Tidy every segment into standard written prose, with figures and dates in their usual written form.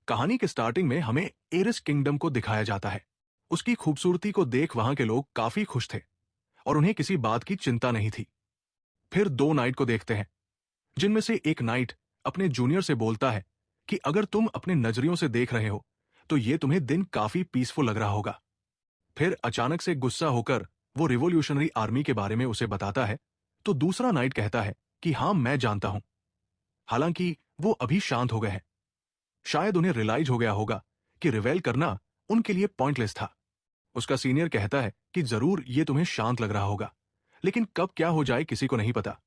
कहानी के स्टार्टिंग में हमें एरिस किंगडम को दिखाया जाता है। उसकी खूबसूरती को देख वहां के लोग काफी खुश थे और उन्हें किसी बात की चिंता नहीं थी। फिर दो नाइट को देखते हैं, जिनमें से एक नाइट अपने जूनियर से बोलता है कि अगर तुम अपने नजरियों से देख रहे हो तो ये तुम्हें दिन काफी पीसफुल लग रहा होगा। फिर अचानक से गुस्सा होकर वो रिवॉल्यूशनरी आर्मी के बारे में उसे बताता है, तो दूसरा नाइट कहता है कि हाँ मैं जानता हूं। हालांकि वो अभी शांत हो गए हैं। शायद उन्हें रियलाइज हो गया होगा कि रिवेल करना उनके लिए पॉइंटलेस था। उसका सीनियर कहता है कि जरूर ये तुम्हें शांत लग रहा होगा, लेकिन कब क्या हो जाए किसी को नहीं पता।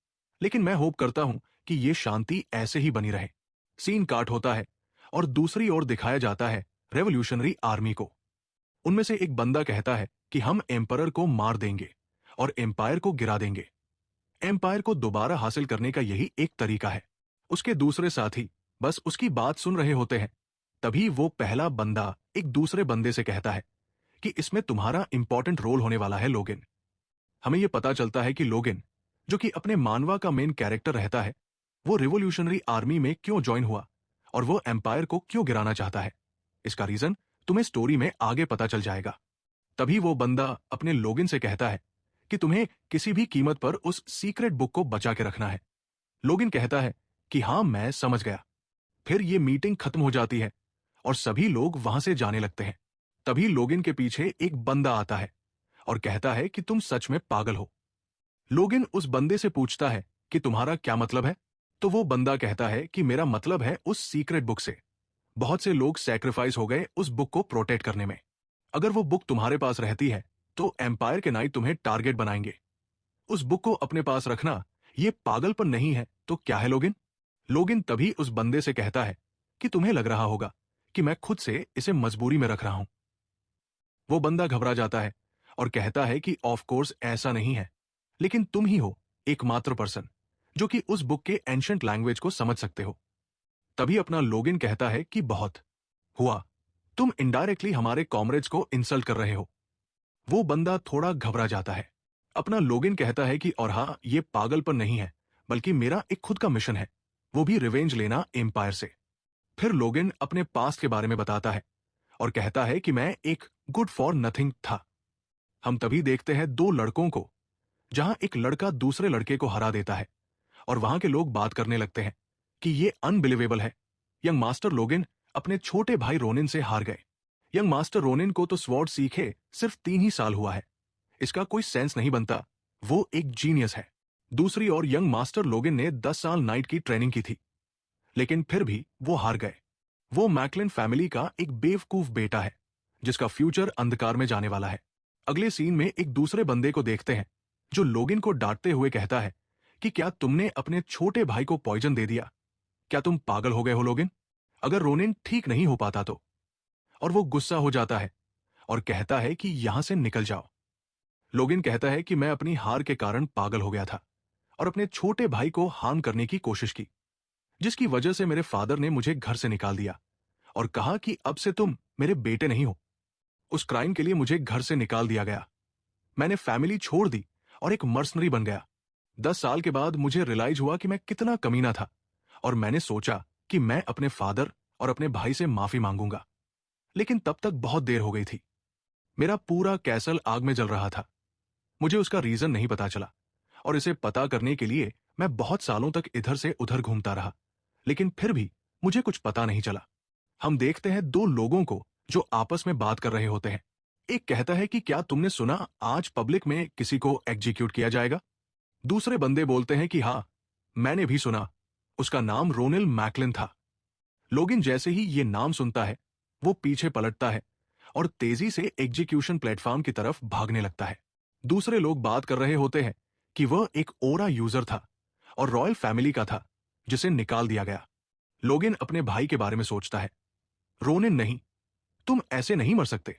लेकिन मैं होप करता हूं कि ये शांति ऐसे ही बनी रहे। सीन काट होता है और दूसरी ओर दिखाया जाता है रेवोल्यूशनरी आर्मी को। उनमें से एक बंदा कहता है कि हम एम्परर को मार देंगे और एम्पायर को गिरा देंगे। एम्पायर को दोबारा हासिल करने का यही एक तरीका है। उसके दूसरे साथी बस उसकी बात सुन रहे होते हैं। तभी वो पहला बंदा एक दूसरे बंदे से कहता है कि इसमें तुम्हारा इंपॉर्टेंट रोल होने वाला है लोगिन। हमें यह पता चलता है कि लोगिन, जो कि अपने मानवा का मेन कैरेक्टर रहता है, वो रिवॉल्यूशनरी आर्मी में क्यों ज्वाइन हुआ और वो एम्पायर को क्यों गिराना चाहता है। इसका रीजन तुम्हें स्टोरी में आगे पता चल जाएगा। तभी वो बंदा अपने लोगिन से कहता है कि तुम्हें किसी भी कीमत पर उस सीक्रेट बुक को बचा के रखना है। लोगिन कहता है कि हाँ मैं समझ गया। फिर ये मीटिंग खत्म हो जाती है और सभी लोग वहां से जाने लगते हैं। तभी लोगिन के पीछे एक बंदा आता है और कहता है कि तुम सच में पागल हो। लोगिन उस बंदे से पूछता है कि तुम्हारा क्या मतलब है। तो वो बंदा कहता है कि मेरा मतलब है उस सीक्रेट बुक से। बहुत से लोग सैक्रिफाइस हो गए उस बुक को प्रोटेक्ट करने में। अगर वो बुक तुम्हारे पास रहती है तो एम्पायर के नाइट तुम्हें टारगेट बनाएंगे। उस बुक को अपने पास रखना ये पागलपन नहीं है तो क्या है लोगिन। लोगिन तभी उस बंदे से कहता है कि तुम्हें लग रहा होगा कि मैं खुद से इसे मजबूरी में रख रहा हूं। वो बंदा घबरा जाता है और कहता है कि ऑफ कोर्स ऐसा नहीं है, लेकिन तुम ही हो एकमात्र पर्सन जो कि उस बुक के एंशंट लैंग्वेज को समझ सकते हो। तभी अपना लोगिन कहता है कि बहुत हुआ, तुम इनडायरेक्टली हमारे कॉमरेड्स को इंसल्ट कर रहे हो। वो बंदा थोड़ा घबरा जाता है। अपना लोगिन कहता है कि और हाँ ये पागलपन नहीं है, बल्कि मेरा एक खुद का मिशन है, वो भी रिवेंज लेना एम्पायर से। फिर लोगिन अपने पास्ट के बारे में बताता है और कहता है कि मैं एक गुड फॉर नथिंग था। हम तभी देखते हैं दो लड़कों को, जहां एक लड़का दूसरे लड़के को हरा देता है और वहां के लोग बात करने लगते हैं कि ये अनबिलीवेबल है। यंग मास्टर लोगिन अपने छोटे भाई रोनिन से हार गए। यंग मास्टर रोनिन को तो स्वॉर्ड सीखे सिर्फ 3 ही साल हुआ है। इसका कोई सेंस नहीं बनता। वो एक जीनियस है। दूसरी ओर यंग मास्टर लोगिन ने 10 साल नाइट की ट्रेनिंग की थी, लेकिन फिर भी वो हार गए। वो मैकलिन फैमिली का एक बेवकूफ बेटा है जिसका फ्यूचर अंधकार में जाने वाला है। अगले सीन में एक दूसरे बंदे को देखते हैं जो लोगिन को डांटते हुए कहता है कि क्या तुमने अपने छोटे भाई को पॉइजन दे दिया। क्या तुम पागल हो गए हो लोगिन, अगर रोनिन ठीक नहीं हो पाता तो। और वो गुस्सा हो जाता है और कहता है कि यहां से निकल जाओ। लोगिन कहता है कि मैं अपनी हार के कारण पागल हो गया था और अपने छोटे भाई को हार्म करने की कोशिश की, जिसकी वजह से मेरे फादर ने मुझे घर से निकाल दिया और कहा कि अब से तुम मेरे बेटे नहीं हो। उस क्राइम के लिए मुझे घर से निकाल दिया गया। मैंने फैमिली छोड़ दी और एक मर्सनरी बन गया। 10 साल के बाद मुझे रियलाइज हुआ कि मैं कितना कमीना था और मैंने सोचा कि मैं अपने फादर और अपने भाई से माफी मांगूंगा, लेकिन तब तक बहुत देर हो गई थी। मेरा पूरा कैसल आग में जल रहा था। मुझे उसका रीजन नहीं पता चला और इसे पता करने के लिए मैं बहुत सालों तक इधर से उधर घूमता रहा, लेकिन फिर भी मुझे कुछ पता नहीं चला। हम देखते हैं दो लोगों को जो आपस में बात कर रहे होते हैं। एक कहता है कि क्या तुमने सुना आज पब्लिक में किसी को एग्जीक्यूट किया जाएगा। दूसरे बंदे बोलते हैं कि हाँ मैंने भी सुना, उसका नाम रोनिल मैकलिन था। लोगिन जैसे ही ये नाम सुनता है वो पीछे पलटता है और तेजी से एग्जीक्यूशन प्लेटफॉर्म की तरफ भागने लगता है। दूसरे लोग बात कर रहे होते हैं कि वह एक ओरा यूजर था और रॉयल फैमिली का था जिसे निकाल दिया गया। लोगिन अपने भाई के बारे में सोचता है। रोनिन नहीं, तुम ऐसे नहीं मर सकते।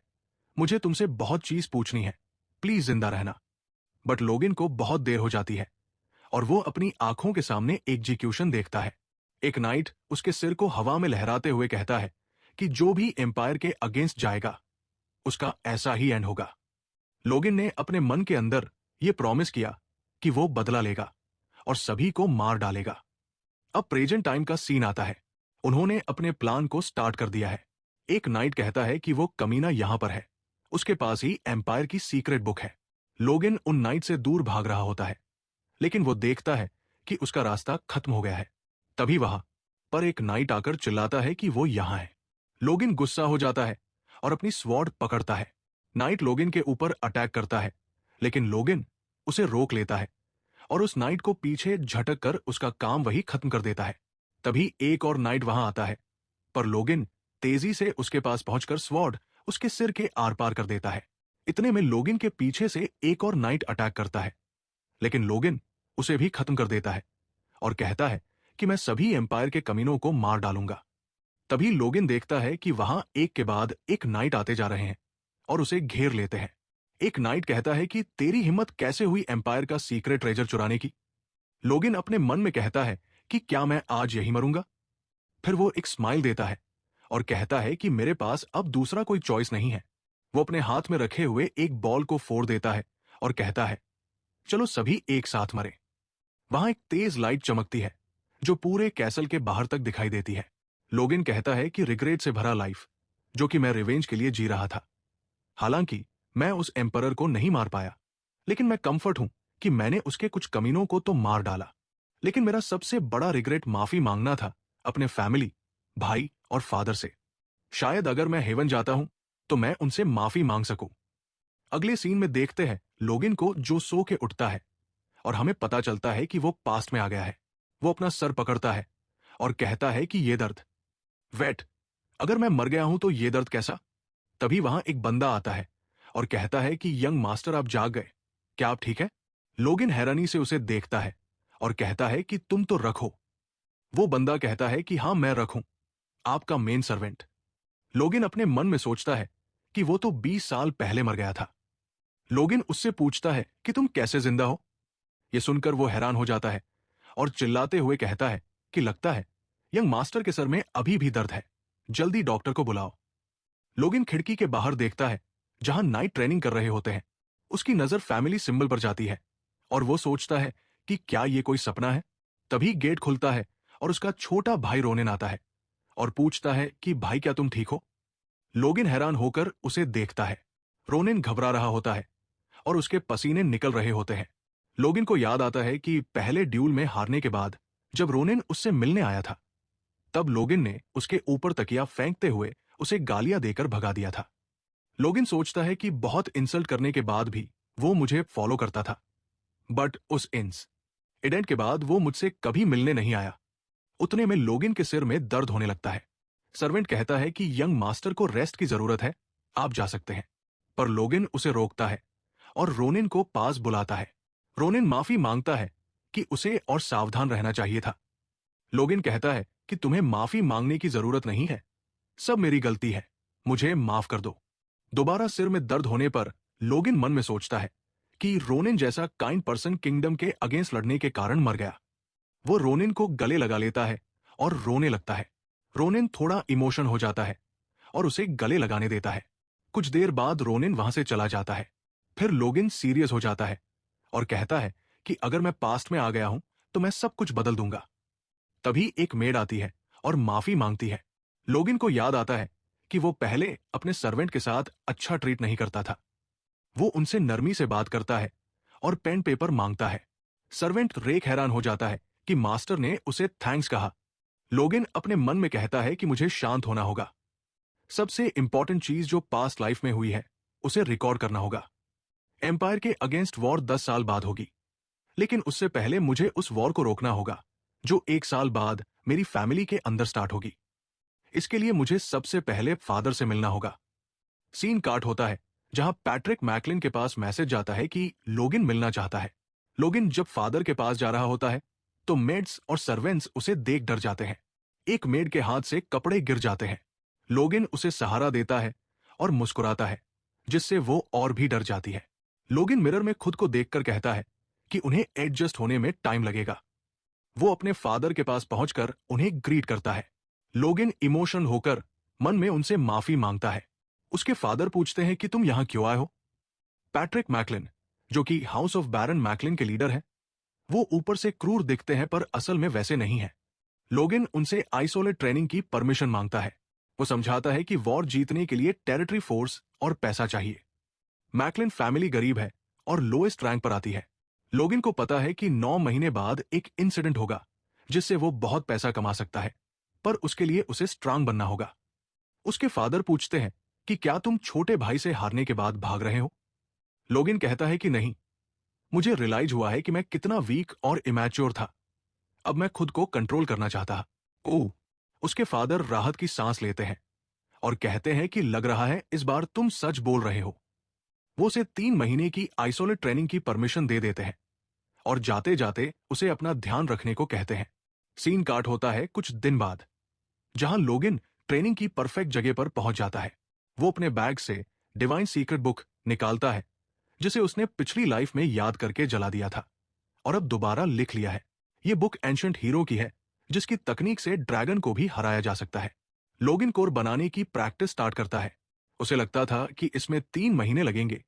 मुझे तुमसे बहुत चीज पूछनी है, प्लीज जिंदा रहना। बट लोगिन को बहुत देर हो जाती है और वो अपनी आंखों के सामने एग्जीक्यूशन देखता है। एक नाइट उसके सिर को हवा में लहराते हुए कहता है कि जो भी एम्पायर के अगेंस्ट जाएगा उसका ऐसा ही एंड होगा। लोगिन ने अपने मन के अंदर यह प्रॉमिस किया कि वो बदला लेगा और सभी को मार डालेगा। अब प्रेजेंट टाइम का सीन आता है। उन्होंने अपने प्लान को स्टार्ट कर दिया है। एक नाइट कहता है कि वो कमीना यहां पर है, उसके पास ही एम्पायर की सीक्रेट बुक है। लोगन उन नाइट से दूर भाग रहा होता है, लेकिन वो देखता है कि उसका रास्ता खत्म हो गया है। तभी वहां पर एक नाइट आकर चिल्लाता है कि वो यहां है। लोगिन गुस्सा हो जाता है और अपनी स्वॉर्ड पकड़ता है। नाइट लोगिन के ऊपर अटैक करता है, लेकिन लोगिन उसे रोक लेता है और उस नाइट को पीछे झटक कर उसका काम वही खत्म कर देता है। तभी एक और नाइट वहां आता है, पर लोगिन तेजी से उसके पास पहुंचकर स्वॉर्ड उसके सिर के आर पार कर देता है। इतने में लोगिन के पीछे से एक और नाइट अटैक करता है, लेकिन लोगिन उसे भी खत्म कर देता है और कहता है कि मैं सभी एम्पायर के कमीनों को मार डालूंगा। तभी लोगिन देखता है कि वहां एक के बाद एक नाइट आते जा रहे हैं और उसे घेर लेते हैं। एक नाइट कहता है कि तेरी हिम्मत कैसे हुई एम्पायर का सीक्रेट ट्रेजर चुराने की। लोगिन अपने मन में कहता है कि क्या मैं आज यही मरूंगा। फिर वो एक स्माइल देता है और कहता है कि मेरे पास अब दूसरा कोई चॉइस नहीं है। वो अपने हाथ में रखे हुए एक बॉल को फोड़ देता है और कहता है, चलो सभी एक साथ मरे। वहां एक तेज लाइट चमकती है जो पूरे कैसल के बाहर तक दिखाई देती है। लोगिन कहता है कि रिग्रेट से भरा लाइफ जो कि मैं रिवेंज के लिए जी रहा था। हालांकि मैं उस एम्परर को नहीं मार पाया, लेकिन मैं कंफर्ट हूं कि मैंने उसके कुछ कमीनों को तो मार डाला। लेकिन मेरा सबसे बड़ा रिग्रेट माफी मांगना था अपने फैमिली, भाई और फादर से। शायद अगर मैं हेवन जाता हूं तो मैं उनसे माफी मांग सकूं। अगले सीन में देखते हैं लोगिन को जो सो के उठता है और हमें पता चलता है कि वो पास्ट में आ गया है। वो अपना सर पकड़ता है और कहता है कि ये दर्द, वेट, अगर मैं मर गया हूं तो ये दर्द कैसा। तभी वहां एक बंदा आता है और कहता है कि यंग मास्टर आप जाग गए, क्या आप ठीक है। लोगिन हैरानी से उसे देखता है और कहता है कि तुम तो रखो। वो बंदा कहता है कि हां मैं रखूं, आपका मेन सर्वेंट। लोगिन अपने मन में सोचता है कि वो तो 20 साल पहले मर गया था। लोगिन उससे पूछता है कि तुम कैसे जिंदा हो। यह सुनकर वो हैरान हो जाता है और चिल्लाते हुए कहता है कि लगता है यंग मास्टर के सर में अभी भी दर्द है, जल्दी डॉक्टर को बुलाओ। लोगिन खिड़की के बाहर देखता है जहां नाइट ट्रेनिंग कर रहे होते हैं। उसकी नजर फैमिली सिंबल पर जाती है और वो सोचता है कि क्या ये कोई सपना है। तभी गेट खुलता है और उसका छोटा भाई रोनिन आता है और पूछता है कि भाई क्या तुम ठीक हो। लोगिन हैरान होकर उसे देखता है। रोनिन घबरा रहा होता है और उसके पसीने निकल रहे होते हैं। लोगिन को याद आता है कि पहले ड्यूल में हारने के बाद जब रोनिन उससे मिलने आया था, तब लोगिन ने उसके ऊपर तकिया फेंकते हुए उसे गालियां देकर भगा दिया था। लोगिन सोचता है कि बहुत इंसल्ट करने के बाद भी वो मुझे फॉलो करता था, बट उस इंसिडेंट के बाद वो मुझसे कभी मिलने नहीं आया। उतने में लोगिन के सिर में दर्द होने लगता है। सर्वेंट कहता है कि यंग मास्टर को रेस्ट की जरूरत है, आप जा सकते हैं। पर लोगिन उसे रोकता है और रोनिन को पास बुलाता है। रोनिन माफी मांगता है कि उसे और सावधान रहना चाहिए था। लोगिन कहता है कि तुम्हें माफी मांगने की जरूरत नहीं है, सब मेरी गलती है, मुझे माफ कर दो। दोबारा सिर में दर्द होने पर लोगिन मन में सोचता है कि रोनिन जैसा काइंड पर्सन किंगडम के अगेंस्ट लड़ने के कारण मर गया। वो रोनिन को गले लगा लेता है और रोने लगता है। रोनिन थोड़ा इमोशन हो जाता है और उसे गले लगाने देता है। कुछ देर बाद रोनिन वहां से चला जाता है। फिर लोगिन सीरियस हो जाता है और कहता है कि अगर मैं पास्ट में आ गया हूं तो मैं सब कुछ बदल दूंगा। तभी एक मेड आती है और माफी मांगती है। लोगिन को याद आता है कि वो पहले अपने सर्वेंट के साथ अच्छा ट्रीट नहीं करता था। वो उनसे नरमी से बात करता है और पेन पेपर मांगता है। सर्वेंट रेक हैरान हो जाता है कि मास्टर ने उसे थैंक्स कहा। लोगिन अपने मन में कहता है कि मुझे शांत होना होगा। सबसे इंपॉर्टेंट चीज जो पास्ट लाइफ में हुई है उसे रिकॉर्ड करना होगा। एम्पायर के अगेंस्ट वॉर 10 साल बाद होगी, लेकिन उससे पहले मुझे उस वॉर को रोकना होगा जो 1 साल बाद मेरी फैमिली के अंदर स्टार्ट होगी। इसके लिए मुझे सबसे पहले फादर से मिलना होगा। सीन काट होता है जहां पैट्रिक मैकलिन के पास मैसेज जाता है कि लोगिन मिलना चाहता है। लोगिन जब फादर के पास जा रहा होता है तो मेड्स और सर्वेंट्स उसे देख डर जाते हैं। एक मेड के हाथ से कपड़े गिर जाते हैं। लोगिन उसे सहारा देता है और मुस्कुराता है, जिससे वो और भी डर जाती है। लोगिन मिरर में खुद को देखकर कहता है कि उन्हें एडजस्ट होने में टाइम लगेगा। वो अपने फादर के पास पहुंचकर उन्हें ग्रीट करता है। लोगिन इमोशन होकर मन में उनसे माफी मांगता है। उसके फादर पूछते हैं कि तुम यहां क्यों आए हो। पैट्रिक मैकलिन, जो कि हाउस ऑफ बैरन मैकलिन के लीडर हैं, वो ऊपर से क्रूर दिखते हैं पर असल में वैसे नहीं है। लोगन उनसे आइसोलेट ट्रेनिंग की परमिशन मांगता है। वो समझाता है कि वॉर जीतने के लिए टेरिटरी फोर्स और पैसा चाहिए। मैकलिन फैमिली गरीब है और लोएस्ट रैंक पर आती है। लोगन को पता है कि 9 महीने बाद एक इंसिडेंट होगा जिससे वो बहुत पैसा कमा सकता है, पर उसके लिए उसे स्ट्रांग बनना होगा। उसके फादर पूछते हैं कि क्या तुम छोटे भाई से हारने के बाद भाग रहे हो? लोगन कहता है कि नहीं, मुझे रियलाइज हुआ है कि मैं कितना वीक और इमैच्योर था। अब मैं खुद को कंट्रोल करना चाहता। ओह। उसके फादर राहत की सांस लेते हैं और कहते हैं कि लग रहा है इस बार तुम सच बोल रहे हो। वो उसे 3 महीने की आइसोलेट ट्रेनिंग की परमिशन दे देते हैं और जाते जाते उसे अपना ध्यान रखने को कहते हैं। सीन काट होता है कुछ दिन बाद, जहां लोगिन ट्रेनिंग की परफेक्ट जगह पर पहुंच जाता है। वो अपने बैग से डिवाइन सीक्रेट बुक निकालता है जिसे उसने पिछली लाइफ में याद करके जला दिया था और अब दोबारा लिख लिया है। ये बुक एंशंट हीरो की है जिसकी तकनीक से ड्रैगन को भी हराया जा सकता है। लोगिन कोर बनाने की प्रैक्टिस स्टार्ट करता है। उसे लगता था कि इसमें 3 महीने लगेंगे,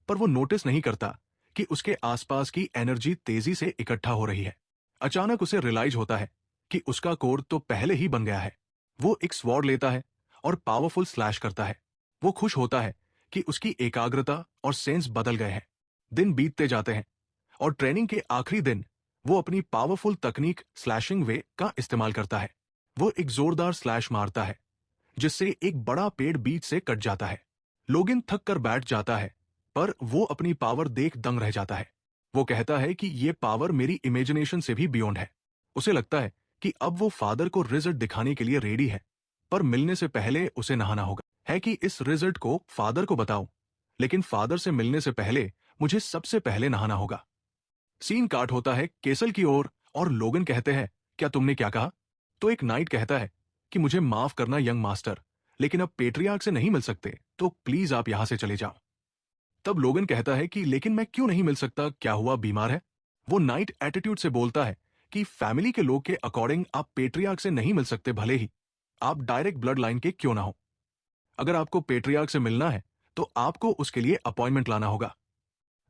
पर वो नोटिस नहीं करता कि उसके आसपास की एनर्जी तेजी से इकट्ठा हो रही है। अचानक उसे रियलाइज होता है कि उसका कोर तो पहले ही बन गया है। वो एक स्वॉर्ड लेता है और पावरफुल स्लैश करता है। वो खुश होता है कि उसकी एकाग्रता और सेंस बदल गए हैं। दिन बीतते जाते हैं और ट्रेनिंग के आखिरी दिन वो अपनी पावरफुल तकनीक स्लैशिंग वे का इस्तेमाल करता है। वो एक जोरदार स्लैश मारता है जिससे एक बड़ा पेड़ बीच से कट जाता है। लोगिन थक कर बैठ जाता है, पर वो अपनी पावर देख दंग रह जाता है। वो कहता है कि ये पावर मेरी इमेजिनेशन से भी बियॉन्ड है। उसे लगता है कि अब वो फादर को रिजल्ट दिखाने के लिए रेडी है, पर मिलने से पहले उसे नहाना होगा। है कि इस रिजल्ट को फादर को बताऊं, लेकिन फादर से मिलने से पहले मुझे सबसे पहले नहाना होगा। सीन काट होता है केसल की ओर और लोगन कहते हैं, क्या तुमने क्या कहा? तो एक नाइट कहता है कि मुझे माफ करना यंग मास्टर, लेकिन अब पेट्रियार्क से नहीं मिल सकते, तो प्लीज आप यहां से चले जाओ। तब लोगन कहता है कि लेकिन मैं क्यों नहीं मिल सकता, क्या हुआ, बीमार है? वो नाइट एटीट्यूड से बोलता है कि फैमिली के लोग के अकॉर्डिंग आप पेट्रियार्क से नहीं मिल सकते, भले ही आप डायरेक्ट ब्लड लाइन के क्यों ना हो। अगर आपको पेट्रियार्क से मिलना है तो आपको उसके लिए अपॉइंटमेंट लाना होगा।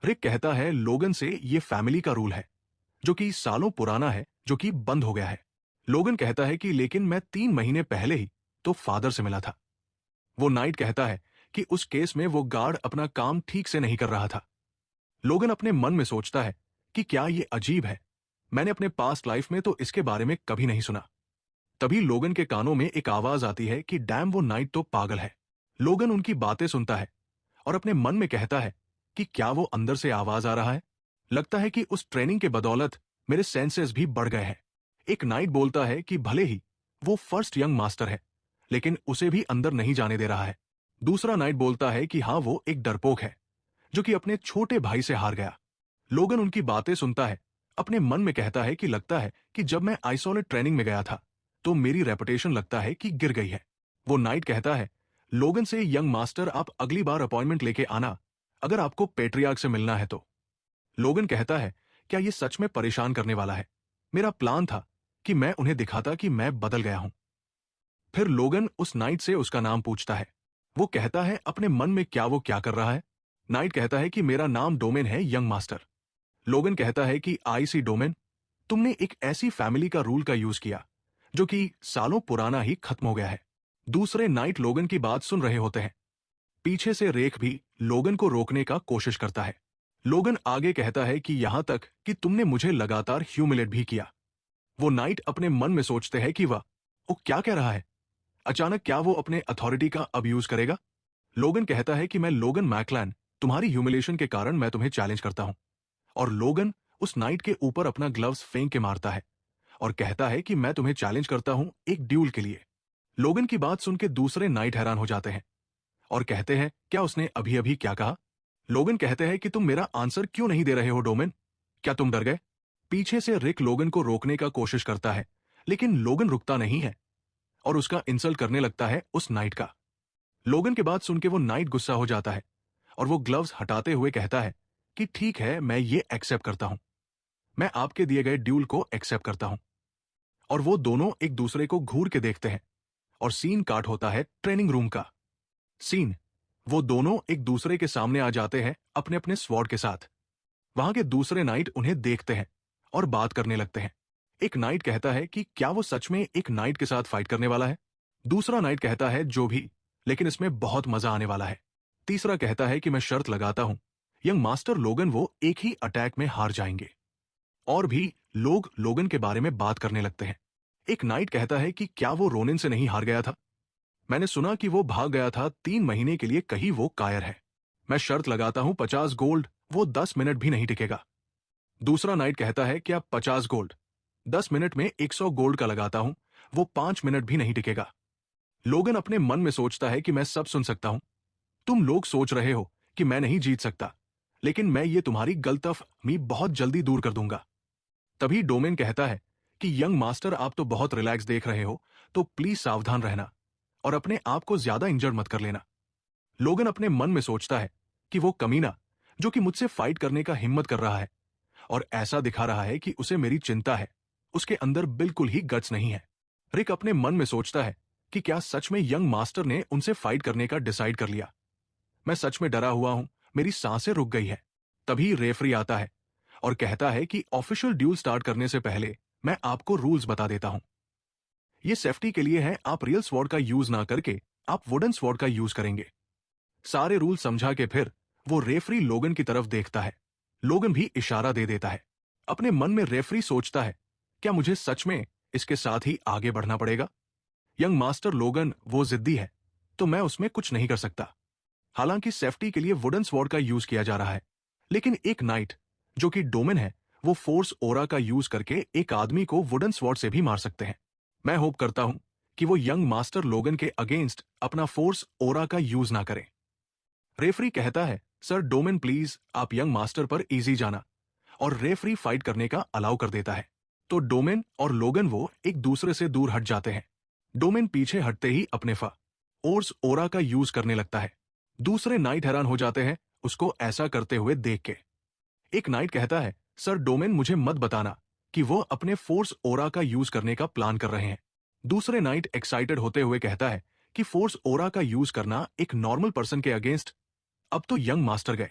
रिक कहता है लोगन से ये फैमिली का रूल है जो कि सालों पुराना है, जो कि बंद हो गया है। लोगन कहता है कि लेकिन मैं 3 महीने पहले ही तो फादर से मिला था। वो नाइट कहता है कि उस केस में वो गार्ड अपना काम ठीक से नहीं कर रहा था। लोगन अपने मन में सोचता है कि क्या ये अजीब है, मैंने अपने पास्ट लाइफ में तो इसके बारे में कभी नहीं सुना। तभी लोगन के कानों में एक आवाज आती है कि डैम, वो नाइट तो पागल है। लोगन उनकी बातें सुनता है और अपने मन में कहता है कि क्या वो अंदर से आवाज आ रहा है। लगता है कि उस ट्रेनिंग के बदौलत मेरे सेंसेस भी बढ़ गए हैं। एक नाइट बोलता है कि भले ही वो फर्स्ट यंग मास्टर है, लेकिन उसे भी अंदर नहीं जाने दे रहा है। दूसरा नाइट बोलता है कि हाँ, वो एक डरपोक है जो कि अपने छोटे भाई से हार गया। लोगन उनकी बातें सुनता है, अपने मन में कहता है कि लगता है कि जब मैं आइसोलेट ट्रेनिंग में गया था तो मेरी रेपुटेशन लगता है कि गिर गई है। वो नाइट कहता है लोगन से, यंग मास्टर आप अगली बार अपॉइंटमेंट लेके आना अगर आपको पेट्रियार्क से मिलना है तो। लोगन कहता है क्या ये सच में परेशान करने वाला है? मेरा प्लान था कि मैं उन्हें दिखाता कि मैं बदल गया हूं। फिर लोगन उस नाइट से उसका नाम पूछता है। वो कहता है अपने मन में क्या वो क्या कर रहा है। नाइट कहता है कि मेरा नाम डोमेन है, यंग मास्टर। लोगन कहता है कि आई सी डोमेन, तुमने एक ऐसी फैमिली का रूल का यूज किया जो कि सालों पुराना ही खत्म हो गया है। दूसरे नाइट लोगन की बात सुन रहे होते हैं। पीछे से रेख भी लोगन को रोकने का कोशिश करता है। लोगन आगे कहता है कि यहां तक कि तुमने मुझे लगातार ह्यूमिलेट भी किया। वो नाइट अपने मन में सोचते हैं कि वह वो क्या कह रहा है। अचानक क्या वो अपने अथॉरिटी का अब्यूज करेगा? लोगन कहता है कि मैं लोगन मैकलैन, तुम्हारी ह्यूमिलेशन के कारण मैं तुम्हें चैलेंज करता हूं। और लोगन उस नाइट के ऊपर अपना ग्लव्स फेंक के मारता है और कहता है कि मैं तुम्हें चैलेंज करता हूं एक ड्यूल के लिए। लोगन की बात सुन के दूसरे नाइट हैरान हो जाते हैं और कहते हैं क्या उसने अभी अभी क्या कहा? लोगन कहते हैं कि तुम मेरा आंसर क्यों नहीं दे रहे हो डोमेन, क्या तुम डर गए? पीछे से रिक लोगन को रोकने का कोशिश करता है, लेकिन लोगन रुकता नहीं है और उसका इंसल्ट करने लगता है उस नाइट का। लोगन के बात सुन के वो नाइट गुस्सा हो जाता है और वो ग्लव्स हटाते हुए कहता है कि ठीक है, मैं ये एक्सेप्ट करता हूं, मैं आपके दिए गए ड्यूल को एक्सेप्ट करता हूं। और वो दोनों एक दूसरे को घूर के देखते हैं और सीन काट होता है ट्रेनिंग रूम का। सीन, वो दोनों एक दूसरे के सामने आ जाते हैं अपने अपने स्वॉर्ड के साथ। वहां के दूसरे नाइट उन्हें देखते हैं और बात करने लगते हैं। एक नाइट कहता है कि क्या वो सच में एक नाइट के साथ फाइट करने वाला है। दूसरा नाइट कहता है जो भी, लेकिन इसमें बहुत मजा आने वाला है। तीसरा कहता है कि मैं शर्त लगाता हूं यंग मास्टर लोगन वो एक ही अटैक में हार जाएंगे। और भी लोग लोगन के बारे में बात करने लगते हैं। एक नाइट कहता है कि क्या वो रोनिन से नहीं हार गया था। मैंने सुना कि वो भाग गया था 3 महीने के लिए, कहीं वो कायर है। मैं शर्त लगाता हूं 50 गोल्ड, वो 10 मिनट भी नहीं टिकेगा। दूसरा नाइट कहता है कि आप 50 गोल्ड, 10 मिनट में 100 गोल्ड का लगाता हूं, वो 5 मिनट भी नहीं टिकेगा। लोगन अपने मन में सोचता है कि मैं सब सुन सकता हूं। तुम लोग सोच रहे हो कि मैं नहीं जीत सकता, लेकिन मैं ये तुम्हारी गलतफहमी बहुत जल्दी दूर कर दूंगा। तभी डोमेन कहता है कि यंग मास्टर आप तो बहुत रिलैक्स देख रहे हो, तो प्लीज सावधान रहना और अपने आप को ज्यादा इंजर्ड मत कर लेना। लोगन अपने मन में सोचता है कि वो कमीना जो कि मुझसे फाइट करने का हिम्मत कर रहा है और ऐसा दिखा रहा है कि उसे मेरी चिंता है, उसके अंदर बिल्कुल ही गट्स नहीं है। रिक अपने मन में सोचता है कि क्या सच में यंग मास्टर ने उनसे फाइट करने का डिसाइड कर लिया। मैं सच में डरा हुआ हूं, मेरी सांसें रुक गई है। तभी रेफरी आता है और कहता है कि ऑफिशियल ड्यूल स्टार्ट करने से पहले मैं आपको रूल्स बता देता हूं। ये सेफ्टी के लिए है, आप रियल स्वॉर्ड का यूज ना करके आप वुडन स्वॉर्ड का यूज करेंगे। सारे रूल समझा के फिर वो रेफरी लोगन की तरफ देखता है। लोगन भी इशारा दे देता है। अपने मन में रेफरी सोचता है, क्या मुझे सच में इसके साथ ही आगे बढ़ना पड़ेगा। यंग मास्टर लोगन वो जिद्दी है, तो मैं उसमें कुछ नहीं कर सकता। हालांकि सेफ्टी के लिए वुडन स्वॉर्ड का यूज किया जा रहा है, लेकिन एक नाइट जो कि डोमेन है, वो फोर्स ओरा का यूज करके एक आदमी को वुडन स्वॉर्ड से भी मार सकते हैं। मैं होप करता हूं कि वो यंग मास्टर लोगन के अगेंस्ट अपना फोर्स ओरा का यूज ना करें। रेफरी कहता है, सर डोमेन प्लीज आप यंग मास्टर पर इजी जाना, और रेफरी फाइट करने का अलाउ कर देता है। तो डोमेन और लोगन वो एक दूसरे से दूर हट जाते हैं। डोमेन पीछे हटते ही अपने फोर्स ओरा का यूज करने लगता है। दूसरे नाइट हैरान हो जाते हैं उसको ऐसा करते हुए देख के। एक नाइट कहता है, सर डोमेन मुझे मत बताना कि वो अपने फोर्स ओरा का यूज करने का प्लान कर रहे हैं। दूसरे नाइट एक्साइटेड होते हुए कहता है कि फोर्स ओरा का यूज करना एक नॉर्मल पर्सन के अगेंस्ट। अब तो यंग मास्टर गए।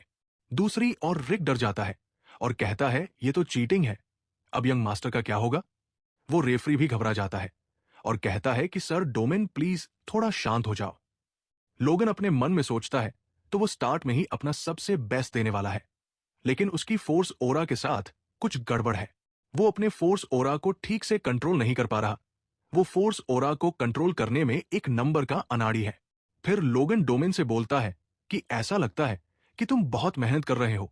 दूसरी और रिक डर जाता है और कहता है ये तो चीटिंग है, अब यंग मास्टर का क्या होगा। वो रेफरी भी घबरा जाता है और कहता है कि सर डोमेन प्लीज थोड़ा शांत हो जाओ। लोगन अपने मन में सोचता है तो वो स्टार्ट में ही अपना सबसे बेस्ट देने वाला है, लेकिन उसकी फोर्स ओरा के साथ कुछ गड़बड़ है। वो अपने फोर्स ओरा को ठीक से कंट्रोल नहीं कर पा रहा। वो फोर्स ओरा को कंट्रोल करने में एक नंबर का अनाड़ी है। फिर लोगन डोमेन से बोलता है कि ऐसा लगता है कि तुम बहुत मेहनत कर रहे हो,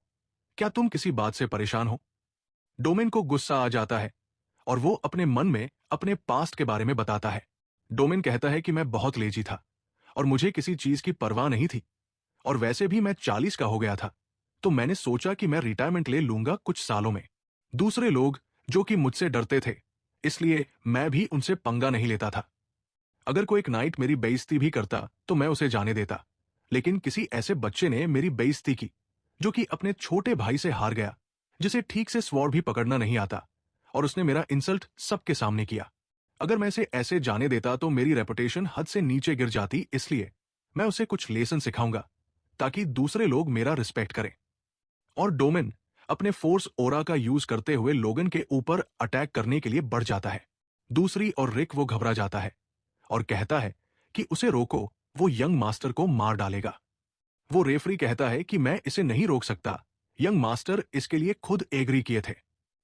क्या तुम किसी बात से परेशान हो। डोमेन को गुस्सा आ जाता है और वो अपने मन में अपने पास्ट के बारे में बताता है। डोमेन कहता है कि मैं बहुत लेजी था और मुझे किसी चीज की परवाह नहीं थी, और वैसे भी मैं 40 का हो गया था, तो मैंने सोचा कि मैं रिटायरमेंट ले लूंगा कुछ सालों में। दूसरे लोग जो कि मुझसे डरते थे, इसलिए मैं भी उनसे पंगा नहीं लेता था। अगर कोई एक नाइट मेरी बेइज्जती भी करता तो मैं उसे जाने देता, लेकिन किसी ऐसे बच्चे ने मेरी बेइज्जती की जो कि अपने छोटे भाई से हार गया, जिसे ठीक से स्वॉर्ड भी पकड़ना नहीं आता, और उसने मेरा इंसल्ट सबके सामने किया। अगर मैं इसे ऐसे जाने देता तो मेरी रेपुटेशन हद से नीचे गिर जाती, इसलिए मैं उसे कुछ लेसन सिखाऊंगा ताकि दूसरे लोग मेरा रिस्पेक्ट करें। और डोमेन अपने फोर्स ओरा का यूज करते हुए लोगन के ऊपर अटैक करने के लिए बढ़ जाता है। दूसरी और रिक वो घबरा जाता है और कहता है कि उसे रोको, वो यंग मास्टर को मार डालेगा। वो रेफरी कहता है कि मैं इसे नहीं रोक सकता, यंग मास्टर इसके लिए खुद एग्री किए थे।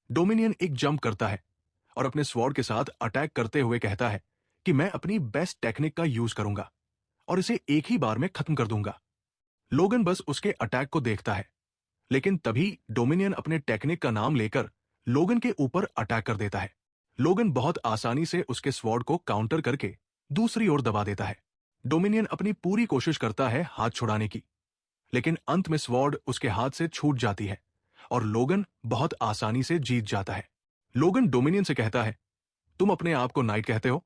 डोमिनियन एक जंप करता है और अपने स्वॉर्ड के साथ अटैक करते हुए कहता है कि मैं अपनी बेस्ट टेक्निक का यूज करूंगा और इसे एक ही बार में खत्म कर दूंगा। लोगन बस उसके अटैक को देखता है, लेकिन तभी डोमिनियन अपने टेक्निक का नाम लेकर लोगन के ऊपर अटैक कर देता है। लोगन बहुत आसानी से उसके स्वॉर्ड को काउंटर करके दूसरी ओर दबा देता है। डोमिनियन अपनी पूरी कोशिश करता है हाथ छुड़ाने की, लेकिन अंत में स्वॉर्ड उसके हाथ से छूट जाती है और लोगन बहुत आसानी से जीत जाता है। लोगन डोमिनियन से कहता है, तुम अपने आप को नाइट कहते हो,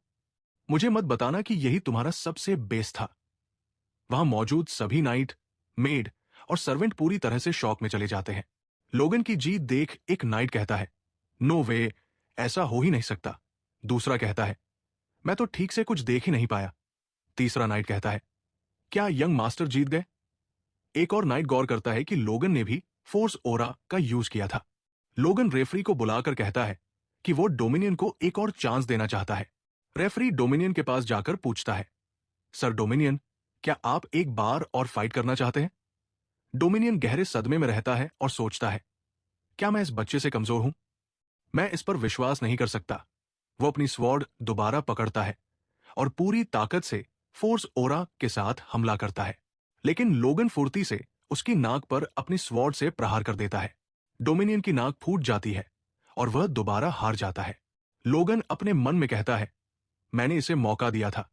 मुझे मत बताना कि यही तुम्हारा सबसे बेस्ट था। वहां मौजूद सभी नाइट, मेड और सर्वेंट पूरी तरह से शॉक में चले जाते हैं। लोगन की जीत देख एक नाइट कहता है, नो वे, ऐसा हो ही नहीं सकता। दूसरा कहता है, मैं तो ठीक से कुछ देख ही नहीं पाया। तीसरा नाइट कहता है, क्या यंग मास्टर जीत गए। एक और नाइट गौर करता है कि लोगन ने भी फोर्स ओरा का यूज किया था। लोगन रेफरी को बुलाकर कहता है कि वो डोमिनियन को एक और चांस देना चाहता है। रेफरी डोमिनियन के पास जाकर पूछता है, सर डोमिनियन, क्या आप एक बार और फाइट करना चाहते हैं? डोमिनियन गहरे सदमे में रहता है और सोचता है, क्या मैं इस बच्चे से कमजोर हूं? मैं इस पर विश्वास नहीं कर सकता। वो अपनी स्वॉर्ड दोबारा पकड़ता है और पूरी ताकत से फोर्स ओरा के साथ हमला करता है, लेकिन लोगन फुर्ती से उसकी नाक पर अपनी स्वॉर्ड से प्रहार कर देता है। डोमिनियन की नाक फूट जाती है और वह दोबारा हार जाता है। लोगन अपने मन में कहता है, मैंने इसे मौका दिया था,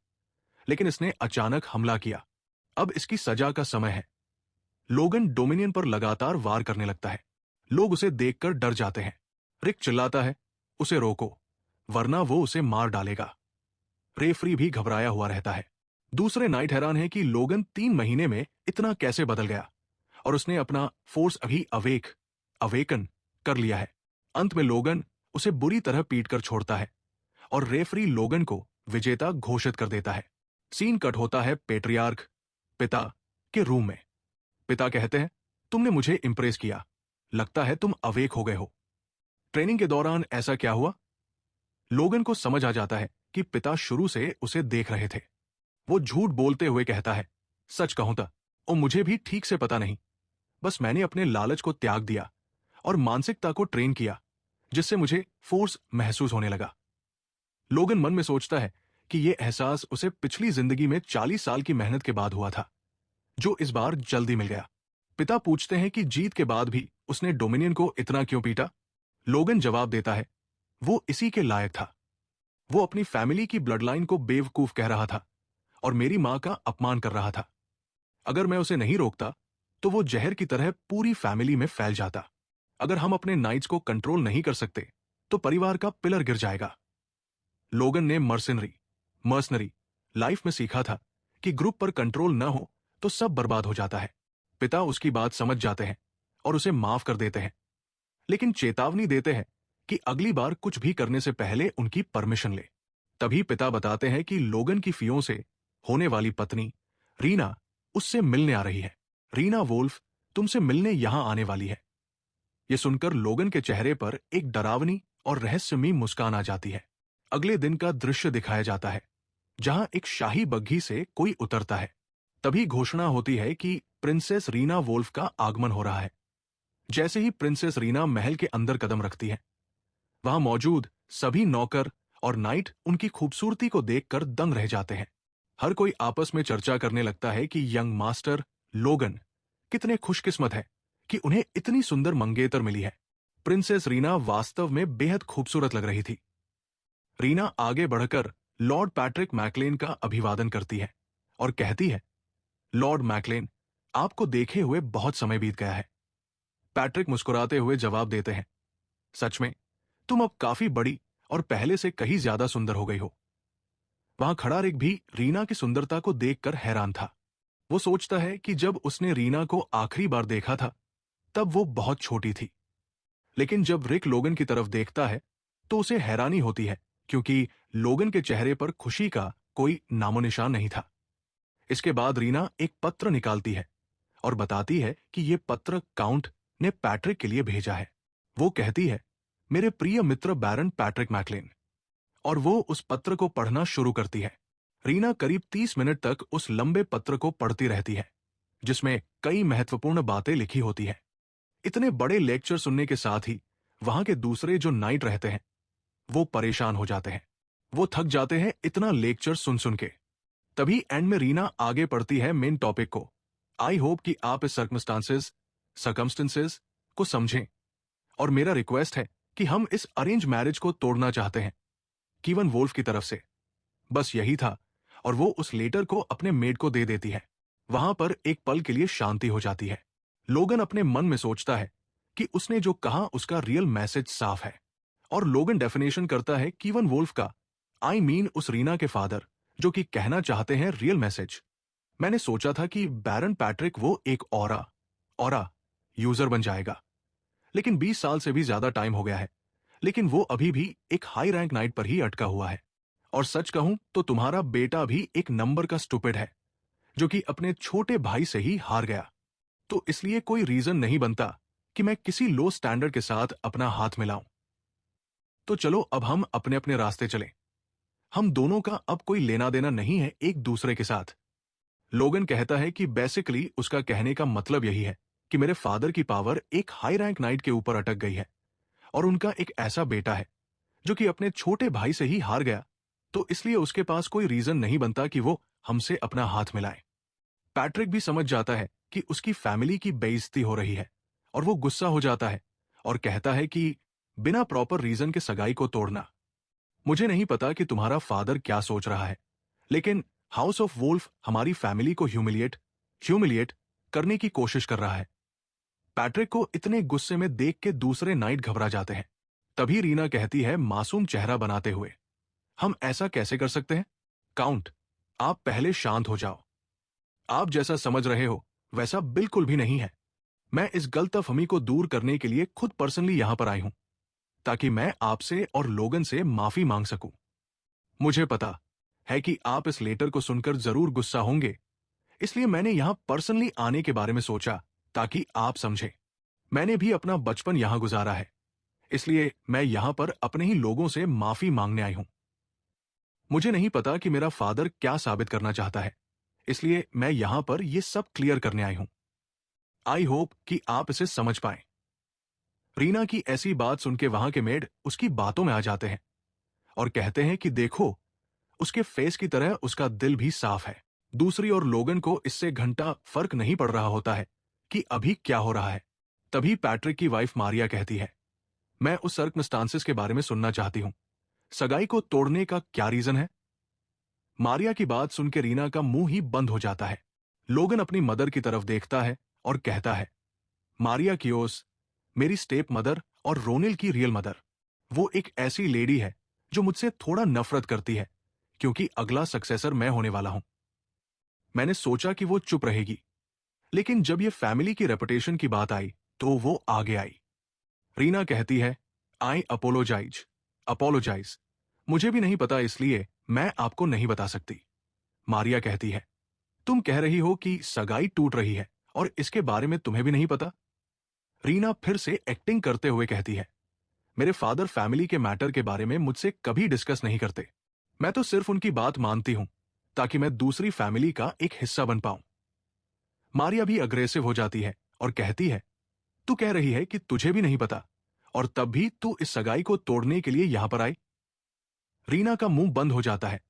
लेकिन इसने अचानक हमला किया। अब इसकी सजा का समय है। लोगन डोमिनियन पर लगातार वार करने लगता है। लोग उसे देखकर डर जाते हैं। रिक चिल्लाता है, उसे रोको, वरना वो उसे मार डालेगा। रेफरी भी घबराया हुआ रहता है। दूसरे नाइट हैरान है कि लोगन 3 महीने में इतना कैसे बदल गया और उसने अपना फोर्स अभी अवेकन कर लिया है। अंत में लोगन उसे बुरी तरह पीट कर छोड़ता है और रेफरी लोगन को विजेता घोषित कर देता है। सीन कट होता है पेट्रियार्क पिता के रूम में। पिता कहते हैं, तुमने मुझे इंप्रेस किया, लगता है तुम अवेक हो गए हो। ट्रेनिंग के दौरान ऐसा क्या हुआ? लोगन को समझ आ जाता है कि पिता शुरू से उसे देख रहे थे। वो झूठ बोलते हुए कहता है, सच कहूं तो और मुझे भी ठीक से पता नहीं, बस मैंने अपने लालच को त्याग दिया और मानसिकता को ट्रेन किया, जिससे मुझे फोर्स महसूस होने लगा। लोगन मन में सोचता है कि यह एहसास उसे पिछली जिंदगी में 40 साल की मेहनत के बाद हुआ था, जो इस बार जल्दी मिल गया। पिता पूछते हैं कि जीत के बाद भी उसने डोमिनियन को इतना क्यों पीटा? लोगन जवाब देता है, वो इसी के लायक था। वो अपनी फैमिली की ब्लडलाइन को बेवकूफ कह रहा था और मेरी मां का अपमान कर रहा था। अगर मैं उसे नहीं रोकता तो वो जहर की तरह पूरी फैमिली में फैल जाता। अगर हम अपने नाइट्स को कंट्रोल नहीं कर सकते तो परिवार का पिलर गिर जाएगा। लोगन ने मर्सनरी लाइफ में सीखा था कि ग्रुप पर कंट्रोल न हो तो सब बर्बाद हो जाता है। पिता उसकी बात समझ जाते हैं और उसे माफ कर देते हैं, लेकिन चेतावनी देते हैं कि अगली बार कुछ भी करने से पहले उनकी परमिशन ले। तभी पिता बताते हैं कि लोगन की फियों से होने वाली पत्नी रीना उससे मिलने आ रही है। रीना वोल्फ तुमसे मिलने यहां आने वाली है। यह सुनकर लोगन के चेहरे पर एक डरावनी और रहस्यमयी मुस्कान आ जाती है। अगले दिन का दृश्य दिखाया जाता है, जहां एक शाही बग्घी से कोई उतरता है। तभी घोषणा होती है कि प्रिंसेस रीना वोल्फ का आगमन हो रहा है। जैसे ही प्रिंसेस रीना महल के अंदर कदम रखती है, वहां मौजूद सभी नौकर और नाइट उनकी खूबसूरती को देखकर दंग रह जाते हैं। हर कोई आपस में चर्चा करने लगता है कि यंग मास्टर लोगन कितने खुशकिस्मत है कि उन्हें इतनी सुंदर मंगेतर मिली है। प्रिंसेस रीना वास्तव में बेहद खूबसूरत लग रही थी। रीना आगे बढ़कर लॉर्ड पैट्रिक मैकलेन का अभिवादन करती है और कहती है, लॉर्ड मैकलेन, आपको देखे हुए बहुत समय बीत गया है। पैट्रिक मुस्कुराते हुए जवाब देते हैं, सच में तुम अब काफी बड़ी और पहले से कहीं ज्यादा सुंदर हो गई हो। वहां खड़ा रिक भी रीना की सुंदरता को देखकर हैरान था। वो सोचता है कि जब उसने रीना को आखिरी बार देखा था तब वो बहुत छोटी थी, लेकिन जब रिक लोगन की तरफ देखता है तो उसे हैरानी होती है, क्योंकि लोगन के चेहरे पर खुशी का कोई नामोनिशान नहीं था। इसके बाद रीना एक पत्र निकालती है और बताती है कि यह पत्र काउंट ने पैट्रिक के लिए भेजा है। वो कहती है, मेरे प्रिय मित्र बैरन पैट्रिक मैकलेन, और वो उस पत्र को पढ़ना शुरू करती है। रीना करीब 30 मिनट तक उस लंबे पत्र को पढ़ती रहती है, जिसमें कई महत्वपूर्ण बातें लिखी होती हैं। इतने बड़े लेक्चर सुनने के साथ ही वहां के दूसरे जो नाइट रहते हैं वो परेशान हो जाते हैं। वो थक जाते हैं इतना लेक्चर सुन सुन के। तभी एंड में रीना आगे पढ़ती है मेन टॉपिक को। आई होप कि आप इस सर्कमस्टेंसेस को समझें, और मेरा रिक्वेस्ट है कि हम इस अरेंज मैरिज को तोड़ना चाहते हैं, कीवन वोल्फ की तरफ से। बस यही था, और वो उस लेटर को अपने मेड को दे देती है। वहां पर एक पल के लिए शांति हो जाती है। लोगन अपने मन में सोचता है कि उसने जो कहा उसका रियल मैसेज साफ है, और लोगन डेफिनेशन करता है कीवन वोल्फ का, आई मीन उस रीना के फादर, जो कि कहना चाहते हैं रियल मैसेज। मैंने सोचा था कि बैरन पैट्रिक वो एक ऑरा यूजर बन जाएगा, लेकिन 20 साल से भी ज्यादा टाइम हो गया है, लेकिन वो अभी भी एक हाई रैंक नाइट पर ही अटका हुआ है। और सच कहूं तो तुम्हारा बेटा भी एक नंबर का स्टूपिड है, जो कि अपने छोटे भाई से ही हार गया। तो इसलिए कोई रीजन नहीं बनता कि मैं किसी लो स्टैंडर्ड के साथ अपना हाथ मिलाऊं। तो चलो अब हम अपने अपने रास्ते चलें। हम दोनों का अब कोई लेना देना नहीं है एक दूसरे के साथ। लोगन कहता है कि बेसिकली उसका कहने का मतलब यही है कि मेरे फादर की पावर एक हाई रैंक नाइट के ऊपर अटक गई है, और उनका एक ऐसा बेटा है जो कि अपने छोटे भाई से ही हार गया, तो इसलिए उसके पास कोई रीजन नहीं बनता कि वो हमसे अपना हाथ मिलाए। पैट्रिक भी समझ जाता है कि उसकी फैमिली की बेइज्जती हो रही है, और वो गुस्सा हो जाता है और कहता है कि बिना प्रॉपर रीजन के सगाई को तोड़ना। मुझे नहीं पता कि तुम्हारा फादर क्या सोच रहा है, लेकिन हाउस ऑफ वोल्फ हमारी फैमिली को ह्यूमिलिएट करने की कोशिश कर रहा है। पैट्रिक को इतने गुस्से में देख के दूसरे नाइट घबरा जाते हैं। तभी रीना कहती है मासूम चेहरा बनाते हुए, हम ऐसा कैसे कर सकते हैं? काउंट, आप पहले शांत हो जाओ। आप जैसा समझ रहे हो वैसा बिल्कुल भी नहीं है। मैं इस गलतफहमी को दूर करने के लिए खुद पर्सनली यहां पर आई हूं, ताकि मैं आपसे और लोगन से माफी मांग सकूं। मुझे पता है कि आप इस लेटर को सुनकर जरूर गुस्सा होंगे, इसलिए मैंने यहां पर्सनली आने के बारे में सोचा ताकि आप समझें। मैंने भी अपना बचपन यहां गुजारा है, इसलिए मैं यहां पर अपने ही लोगों से माफी मांगने आई हूं। मुझे नहीं पता कि मेरा फादर क्या साबित करना चाहता है, इसलिए मैं यहां पर यह सब क्लियर करने आई हूं। आई होप कि आप इसे समझ पाएं। रीना की ऐसी बात सुन के वहां के मेड उसकी बातों में आ जाते हैं और कहते हैं कि देखो, उसके फेस की तरह उसका दिल भी साफ है। दूसरी ओर लोगन को इससे घंटा फर्क नहीं पड़ रहा होता है कि अभी क्या हो रहा है। तभी पैट्रिक की वाइफ मारिया कहती है, मैं उस सर्कमस्टांसेस के बारे में सुनना चाहती हूं। सगाई को तोड़ने का क्या रीजन है? मारिया की बात सुन के रीना का मुंह ही बंद हो जाता है। लोगन अपनी मदर की तरफ देखता है और कहता है, मारिया कियोस, मेरी स्टेप मदर और रोनिल की रियल मदर, वो एक ऐसी लेडी है जो मुझसे थोड़ा नफरत करती है क्योंकि अगला सक्सेसर मैं होने वाला हूं। मैंने सोचा कि वो चुप रहेगी, लेकिन जब ये फैमिली की रेपुटेशन की बात आई तो वो आगे आई। रीना कहती है, आई अपोलोजाइज, मुझे भी नहीं पता इसलिए मैं आपको नहीं बता सकती। मारिया कहती है, तुम कह रही हो कि सगाई टूट रही है और इसके बारे में तुम्हें भी नहीं पता? रीना फिर से एक्टिंग करते हुए कहती है, मेरे फादर फैमिली के मैटर के बारे में मुझसे कभी डिस्कस नहीं करते। मैं तो सिर्फ उनकी बात मानती हूं ताकि मैं दूसरी फैमिली का एक हिस्सा बन पाऊं। मारिया भी अग्रेसिव हो जाती है और कहती है, तू कह रही है कि तुझे भी नहीं पता, और तब भी तू इस सगाई को तोड़ने के लिए यहां पर आई? रीना का मुंह बंद हो जाता है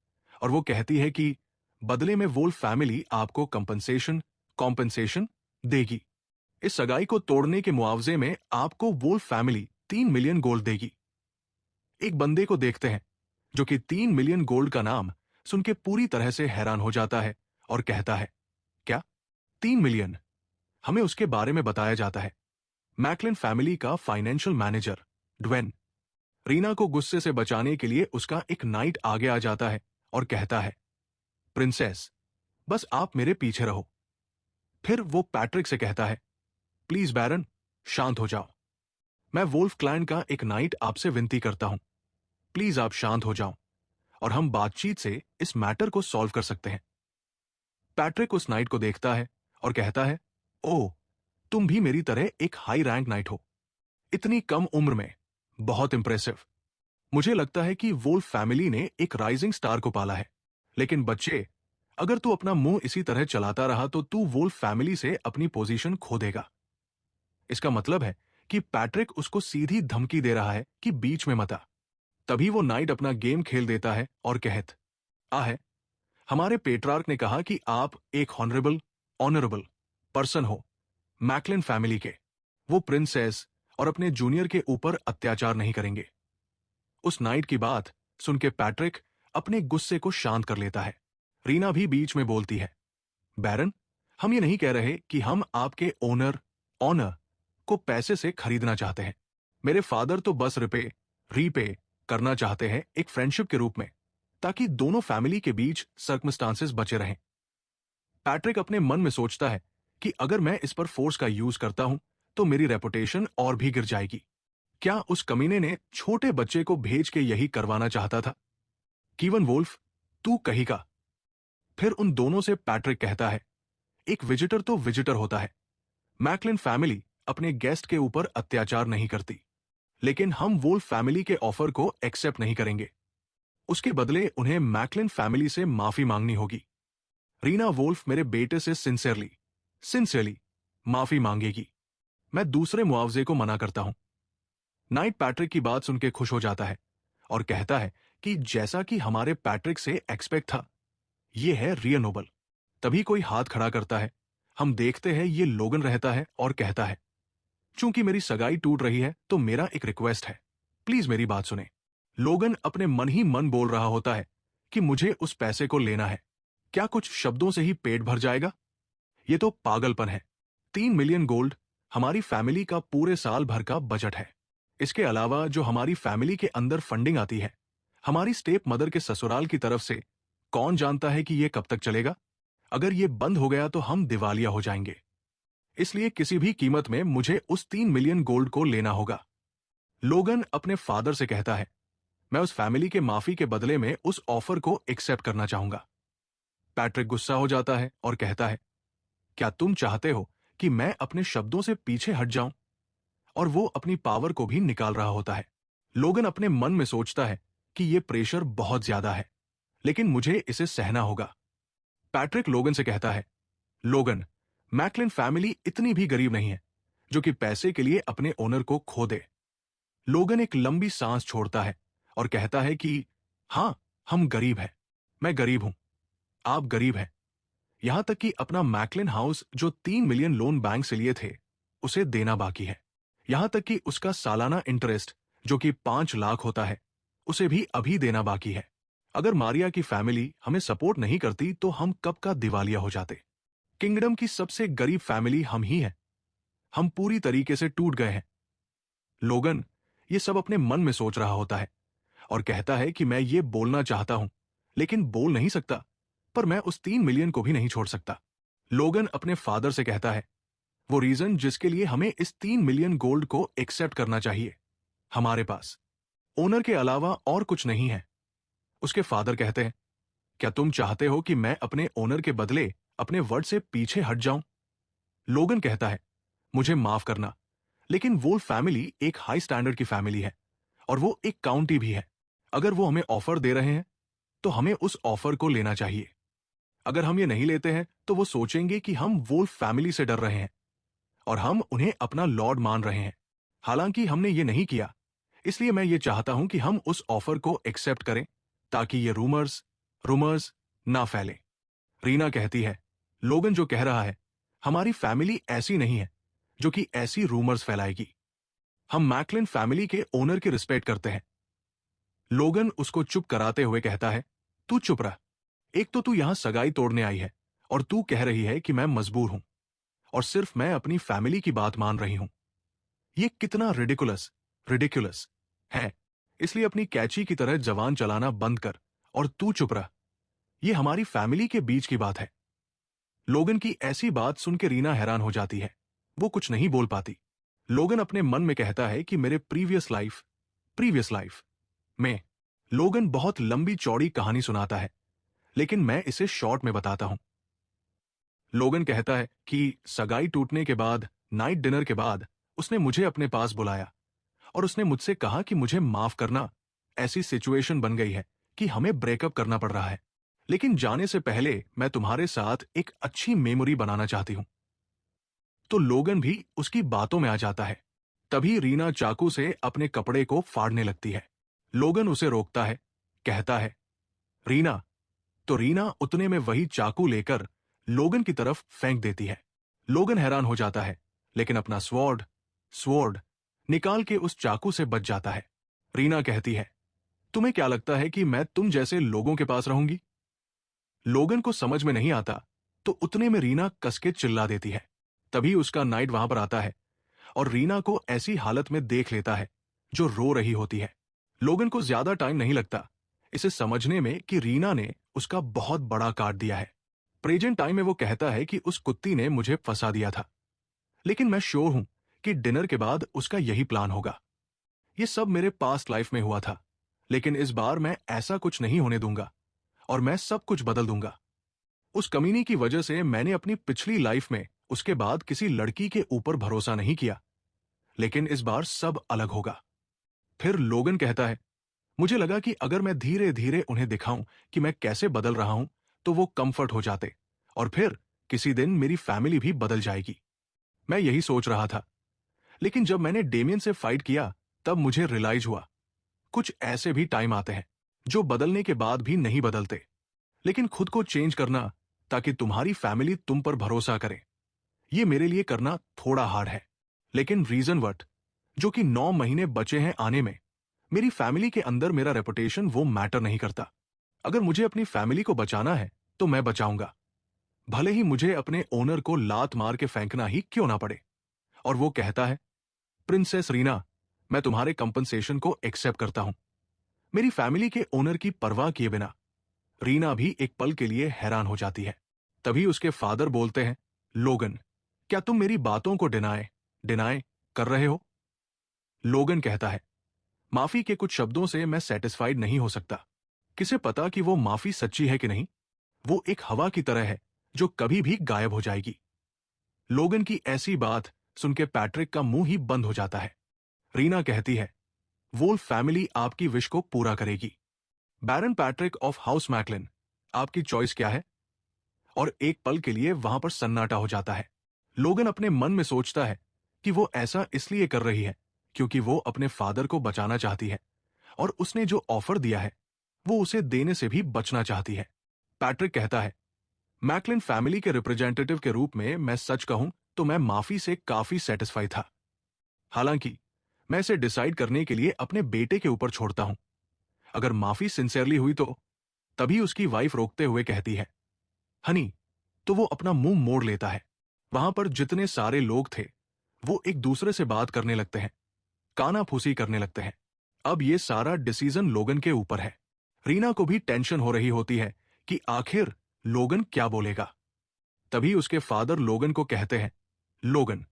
और वो कहती है कि बदले में वोल्फ फैमिली आपको कॉम्पेंसेशन देगी। इस सगाई को तोड़ने के मुआवजे में आपको वोल्फ फैमिली 3 मिलियन गोल्ड देगी। एक बंदे को देखते हैं जो कि 3 मिलियन गोल्ड का नाम सुन के पूरी तरह से हैरान हो जाता है और कहता है, क्या 3 मिलियन? हमें उसके बारे में बताया जाता है। मैकलिन फैमिली का फाइनेंशियल मैनेजर ड्वेन। रीना को गुस्से से बचाने के लिए उसका एक नाइट आगे आ जाता है और कहता है, प्रिंसेस, बस आप मेरे पीछे रहो। फिर वो पैट्रिक से कहता है, प्लीज बैरन, शांत हो जाओ। मैं वोल्फ क्लैन का एक नाइट आपसे विनती करता हूं, प्लीज आप शांत हो जाओ और हम बातचीत से इस मैटर को सॉल्व कर सकते हैं। पैट्रिक उस नाइट को देखता है और कहता है, ओह, तुम भी मेरी तरह एक हाई रैंक नाइट हो, इतनी कम उम्र में, बहुत इंप्रेसिव। मुझे लगता है कि वोल्फ फैमिली ने एक राइजिंग स्टार को पाला है, लेकिन बच्चे, अगर तू अपना मुंह इसी तरह चलाता रहा तो तू वोल्फ फैमिली से अपनी पोजीशन खो देगा। इसका मतलब है कि पैट्रिक उसको सीधी धमकी दे रहा है कि बीच में मत आ। तभी वो नाइट अपना गेम खेल देता है और है, हमारे पेट्रार्क ने कहा कि आप एक ऑनरेबल पर्सन हो मैकलिन फैमिली के। वो प्रिंसेस और अपने जूनियर के ऊपर अत्याचार नहीं करेंगे। उस नाइट की बात सुन के पैट्रिक अपने गुस्से को शांत कर लेता है। रीना भी बीच में बोलती है, बैरन, हम ये नहीं कह रहे कि हम आपके ऑनर को पैसे से खरीदना चाहते हैं। मेरे फादर तो बस रीपे करना चाहते हैं एक फ्रेंडशिप के रूप में, ताकि दोनों फैमिली के बीच सर्कमस्टांसेस बचे रहें। पैट्रिक अपने मन में सोचता है कि अगर मैं इस पर फोर्स का यूज करता हूं तो मेरी रेपुटेशन और भी गिर जाएगी। क्या उस कमीने ने छोटे बच्चे को भेज के यही करवाना चाहता था? कीवन वोल्फ, तू कहेगा। फिर उन दोनों से पैट्रिक कहता है, एक विजिटर तो विजिटर होता है। मैकलिन फैमिली अपने गेस्ट के ऊपर अत्याचार नहीं करती, लेकिन हम वुल्फ फैमिली के ऑफर को एक्सेप्ट नहीं करेंगे। उसके बदले उन्हें मैकलिन फैमिली से माफी मांगनी होगी। रीना वुल्फ मेरे बेटे से सिंसियरली सिंसियरली माफी मांगेगी। मैं दूसरे मुआवजे को मना करता हूं। नाइट पैट्रिक की बात सुनकर खुश हो जाता है और कहता है कि जैसा कि हमारे पैट्रिक से एक्सपेक्ट था, यह है रिया नोबल। तभी कोई हाथ खड़ा करता है। हम देखते हैं ये लोगन रहता है और कहता है, चूंकि मेरी सगाई टूट रही है तो मेरा एक रिक्वेस्ट है, प्लीज मेरी बात सुने। लोगन अपने मन ही मन बोल रहा होता है कि मुझे उस पैसे को लेना है। क्या कुछ शब्दों से ही पेट भर जाएगा? ये तो पागलपन है। 3 मिलियन गोल्ड हमारी फैमिली का पूरे साल भर का बजट है। इसके अलावा जो हमारी फैमिली के अंदर फंडिंग आती है, हमारी स्टेप मदर के ससुराल की तरफ से, कौन जानता है कि यह कब तक चलेगा? अगर यह बंद हो गया तो हम दिवालिया हो जाएंगे। इसलिए किसी भी कीमत में मुझे उस 3 मिलियन गोल्ड को लेना होगा। लोगन अपने फादर से कहता है, मैं उस फैमिली के माफी के बदले में उस ऑफर को एक्सेप्ट करना चाहूंगा। पैट्रिक गुस्सा हो जाता है और कहता है, क्या तुम चाहते हो कि मैं अपने शब्दों से पीछे हट जाऊं? और वो अपनी पावर को भी निकाल रहा होता है। लोगन अपने मन में सोचता है कि यह प्रेशर बहुत ज्यादा है, लेकिन मुझे इसे सहना होगा। पैट्रिक लोगन से कहता है, लोगन, मैकलिन फैमिली इतनी भी गरीब नहीं है जो कि पैसे के लिए अपने ओनर को खो दे। लोगन एक लंबी सांस छोड़ता है और कहता है कि हां, हम गरीब हैं। मैं गरीब हूं, आप गरीब हैं। यहां तक कि अपना मैकलिन हाउस जो 3 मिलियन लोन बैंक से लिए थे, उसे देना बाकी है। यहां तक कि उसका सालाना इंटरेस्ट जो कि 5 लाख होता है, उसे भी अभी देना बाकी है। अगर मारिया की फैमिली हमें सपोर्ट नहीं करती तो हम कब का दिवालिया हो जाते। किंगडम की सबसे गरीब फैमिली हम ही हैं। हम पूरी तरीके से टूट गए हैं। लोगन ये सब अपने मन में सोच रहा होता है और कहता है कि मैं ये बोलना चाहता हूं, लेकिन बोल नहीं सकता, पर मैं उस 3 मिलियन को भी नहीं छोड़ सकता। लोगन अपने फादर से कहता है, वो रीजन जिसके लिए हमें इस 3 मिलियन गोल्ड को एक्सेप्ट करना चाहिए, हमारे पास ओनर के अलावा और कुछ नहीं है। उसके फादर कहते हैं, क्या तुम चाहते हो कि मैं अपने ओनर के बदले अपने वर्ड से पीछे हट जाऊं? लोगन कहता है, मुझे माफ करना, लेकिन वो फैमिली एक हाई स्टैंडर्ड की फैमिली है और वो एक काउंटी भी है। अगर वो हमें ऑफर दे रहे हैं तो हमें उस ऑफर को लेना चाहिए। अगर हम ये नहीं लेते हैं तो वो सोचेंगे कि हम वुल्फ फैमिली से डर रहे हैं और हम उन्हें अपना लॉर्ड मान रहे हैं। हालांकि हमने ये नहीं किया, इसलिए मैं ये चाहता हूं कि हम उस ऑफर को एक्सेप्ट करें ताकि ये रूमर्स ना फैले। रीना कहती है, लोगन जो कह रहा है, हमारी फैमिली ऐसी नहीं है जो कि ऐसी रूमर्स फैलाएगी। हम मैकलिन फैमिली के ओनर की रिस्पेक्ट करते हैं। लोगन उसको चुप कराते हुए कहता है, तू चुप रह। एक तो तू यहां सगाई तोड़ने आई है और तू कह रही है कि मैं मजबूर हूं और सिर्फ मैं अपनी फैमिली की बात मान रही हूं। ये कितना रिडिकुलस है। इसलिए अपनी कैची की तरह जवान चलाना बंद कर और तू चुप रह। ये हमारी फैमिली के बीच की बात है। लोगन की ऐसी बात सुन के रीना हैरान हो जाती है। वो कुछ नहीं बोल पाती। लोगन अपने मन में कहता है कि मेरे प्रीवियस लाइफ में लोगन बहुत लंबी चौड़ी कहानी सुनाता है, लेकिन मैं इसे शॉर्ट में बताता हूं। लोगन कहता है कि सगाई टूटने के बाद, नाइट डिनर के बाद, उसने मुझे अपने पास बुलाया और उसने मुझसे कहा कि मुझे माफ करना, ऐसी सिचुएशन बन गई है कि हमें ब्रेकअप करना पड़ रहा है, लेकिन जाने से पहले मैं तुम्हारे साथ एक अच्छी मेमोरी बनाना चाहती हूं। तो लोगन भी उसकी बातों में आ जाता है। तभी रीना चाकू से अपने कपड़े को फाड़ने लगती है। लोगन उसे रोकता है, कहता है, रीना। तो रीना उतने में वही चाकू लेकर लोगन की तरफ फेंक देती है। लोगन हैरान हो जाता है, लेकिन अपना स्वॉर्ड निकाल के उस चाकू से बच जाता है। रीना कहती है, तुम्हें क्या लगता है कि मैं तुम जैसे लोगों के पास रहूंगी? लोगन को समझ में नहीं आता, तो उतने में रीना कसके चिल्ला देती है। तभी उसका नाइट वहां पर आता है और रीना को ऐसी हालत में देख लेता है जो रो रही होती है। लोगन को ज्यादा टाइम नहीं लगता इसे समझने में कि रीना ने उसका बहुत बड़ा काट दिया है। प्रेजेंट टाइम में वो कहता है कि उस कुत्ती ने मुझे फंसा दिया था, लेकिन मैं श्योर हूं कि डिनर के बाद उसका यही प्लान होगा। ये सब मेरे पास्ट लाइफ में हुआ था, लेकिन इस बार मैं ऐसा कुछ नहीं होने दूंगा और मैं सब कुछ बदल दूंगा। उस कमीनी की वजह से मैंने अपनी पिछली लाइफ में उसके बाद किसी लड़की के ऊपर भरोसा नहीं किया, लेकिन इस बार सब अलग होगा। फिर लोगन कहता है, मुझे लगा कि अगर मैं धीरे धीरे उन्हें दिखाऊं कि मैं कैसे बदल रहा हूं, तो वो कंफर्ट हो जाते और फिर किसी दिन मेरी फैमिली भी बदल जाएगी। मैं यही सोच रहा था, लेकिन जब मैंने डेमियन से फाइट किया, तब मुझे रियलाइज हुआ, कुछ ऐसे भी टाइम आते हैं जो बदलने के बाद भी नहीं बदलते। लेकिन खुद को चेंज करना ताकि तुम्हारी फैमिली तुम पर भरोसा करे, ये मेरे लिए करना थोड़ा हार्ड है। लेकिन रीजन वट, जो कि 9 महीने बचे हैं आने में, मेरी फैमिली के अंदर मेरा रेपुटेशन वो मैटर नहीं करता। अगर मुझे अपनी फैमिली को बचाना है तो मैं बचाऊंगा, भले ही मुझे अपने ओनर को लात मार के फेंकना ही क्यों ना पड़े। और वो कहता है, प्रिंसेस रीना, मैं तुम्हारे कंपनसेशन को एक्सेप्ट करता हूं। मेरी फैमिली के ओनर की परवाह किए बिना रीना भी एक पल के लिए हैरान हो जाती है। तभी उसके फादर बोलते हैं, लोगन, क्या तुम मेरी बातों को डिनाय कर रहे हो? लोगन कहता है, माफी के कुछ शब्दों से मैं सेटिस्फाइड नहीं हो सकता। किसे पता कि वो माफी सच्ची है कि नहीं? वो एक हवा की तरह है जो कभी भी गायब हो जाएगी। लोगन की ऐसी बात सुन के पैट्रिक का मुंह ही बंद हो जाता है। रीना कहती है, वोल्फ फैमिली आपकी विश को पूरा करेगी। बैरन पैट्रिक ऑफ हाउस मैकलिन, आपकी चॉइस क्या है? और एक पल के लिए वहां पर सन्नाटा हो जाता है। लोगन अपने मन में सोचता है कि वो ऐसा इसलिए कर रही है क्योंकि वो अपने फादर को बचाना चाहती है और उसने जो ऑफर दिया है वो उसे देने से भी बचना चाहती है। पैट्रिक कहता है, मैकलिन फैमिली के रिप्रेजेंटेटिव के रूप में मैं सच कहूं तो मैं माफी से काफी सेटिस्फाई था। हालांकि मैं इसे डिसाइड करने के लिए अपने बेटे के ऊपर छोड़ता हूं। अगर माफी सिंसियरली हुई तो। तभी उसकी वाइफ रोकते हुए कहती है, हनी, तो वो अपना मुंह मोड़ लेता है। वहां पर जितने सारे लोग थे वो एक दूसरे से बात करने लगते हैं, काना फूसी करने लगते हैं। अब ये सारा डिसीजन लोगन के ऊपर है। रीना को भी टेंशन हो रही होती है कि आखिर लोगन क्या बोलेगा। तभी उसके फादर लोगन को कहते हैं, लोगन,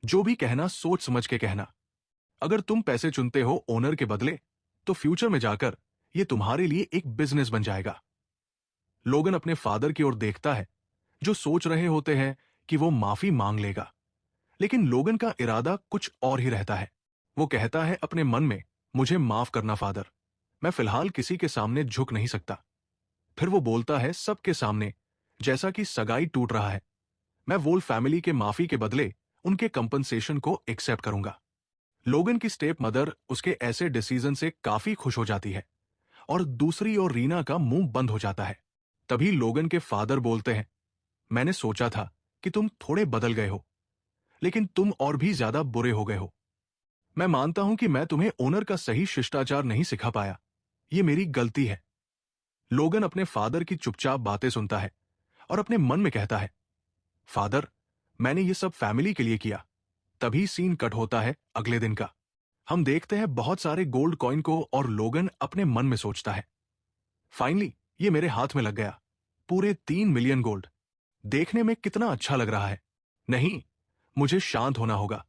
जो भी कहना सोच समझ के कहना। अगर तुम पैसे चुनते हो ओनर के बदले, तो फ्यूचर में जाकर ये तुम्हारे लिए एक बिजनेस बन जाएगा। लोगन अपने फादर की ओर देखता है, जो सोच रहे होते हैं कि वो माफी मांग लेगा, लेकिन लोगन का इरादा कुछ और ही रहता है। वो कहता है अपने मन में, मुझे माफ करना फादर, मैं फिलहाल किसी के सामने झुक नहीं सकता। फिर वो बोलता है सबके सामने, जैसा कि सगाई टूट रहा है, मैं वोल्फ फैमिली के माफी के बदले उनके कंपनसेशन को एक्सेप्ट करूंगा। लोगन की स्टेप मदर उसके ऐसे डिसीजन से काफी खुश हो जाती है और दूसरी ओर रीना का मुंह बंद हो जाता है। तभी लोगन के फादर बोलते हैं, मैंने सोचा था कि तुम थोड़े बदल गए हो, लेकिन तुम और भी ज्यादा बुरे हो गए हो। मैं मानता हूं कि मैं तुम्हें ओनर का सही शिष्टाचार नहीं सिखा पाया, ये मेरी गलती है। लोगन अपने फादर की चुपचाप बातें सुनता है और अपने मन में कहता है, फादर, मैंने ये सब फैमिली के लिए किया। तभी सीन कट होता है अगले दिन का। हम देखते हैं बहुत सारे गोल्ड कॉइन को और लोगन अपने मन में सोचता है, फाइनली ये मेरे हाथ में लग गया, पूरे 3 मिलियन गोल्ड। देखने में कितना अच्छा लग रहा है। नहीं, मुझे शांत होना होगा।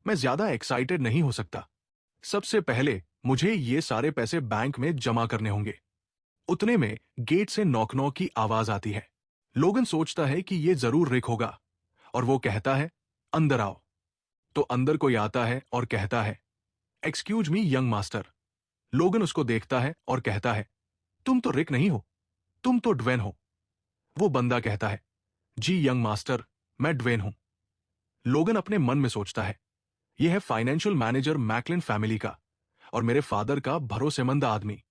मैं ज्यादा एक्साइटेड नहीं हो सकता। सबसे पहले मुझे ये सारे पैसे बैंक में जमा करने होंगे। उतने में गेट से नॉक नॉक की आवाज आती है। लोगन सोचता है कि ये जरूर रिक होगा और वो कहता है, अंदर आओ। तो अंदर कोई आता है और कहता है, एक्सक्यूज मी यंग मास्टर। लोगन उसको देखता है और कहता है, तुम तो रिक नहीं हो, तुम तो ड्वेन हो। वो बंदा कहता है, जी यंग मास्टर, मैं ड्वेन हूं। लोगन अपने मन में सोचता है, यह है फाइनेंशियल मैनेजर मैकलिन फैमिली का और मेरे फादर का भरोसेमंद आदमी।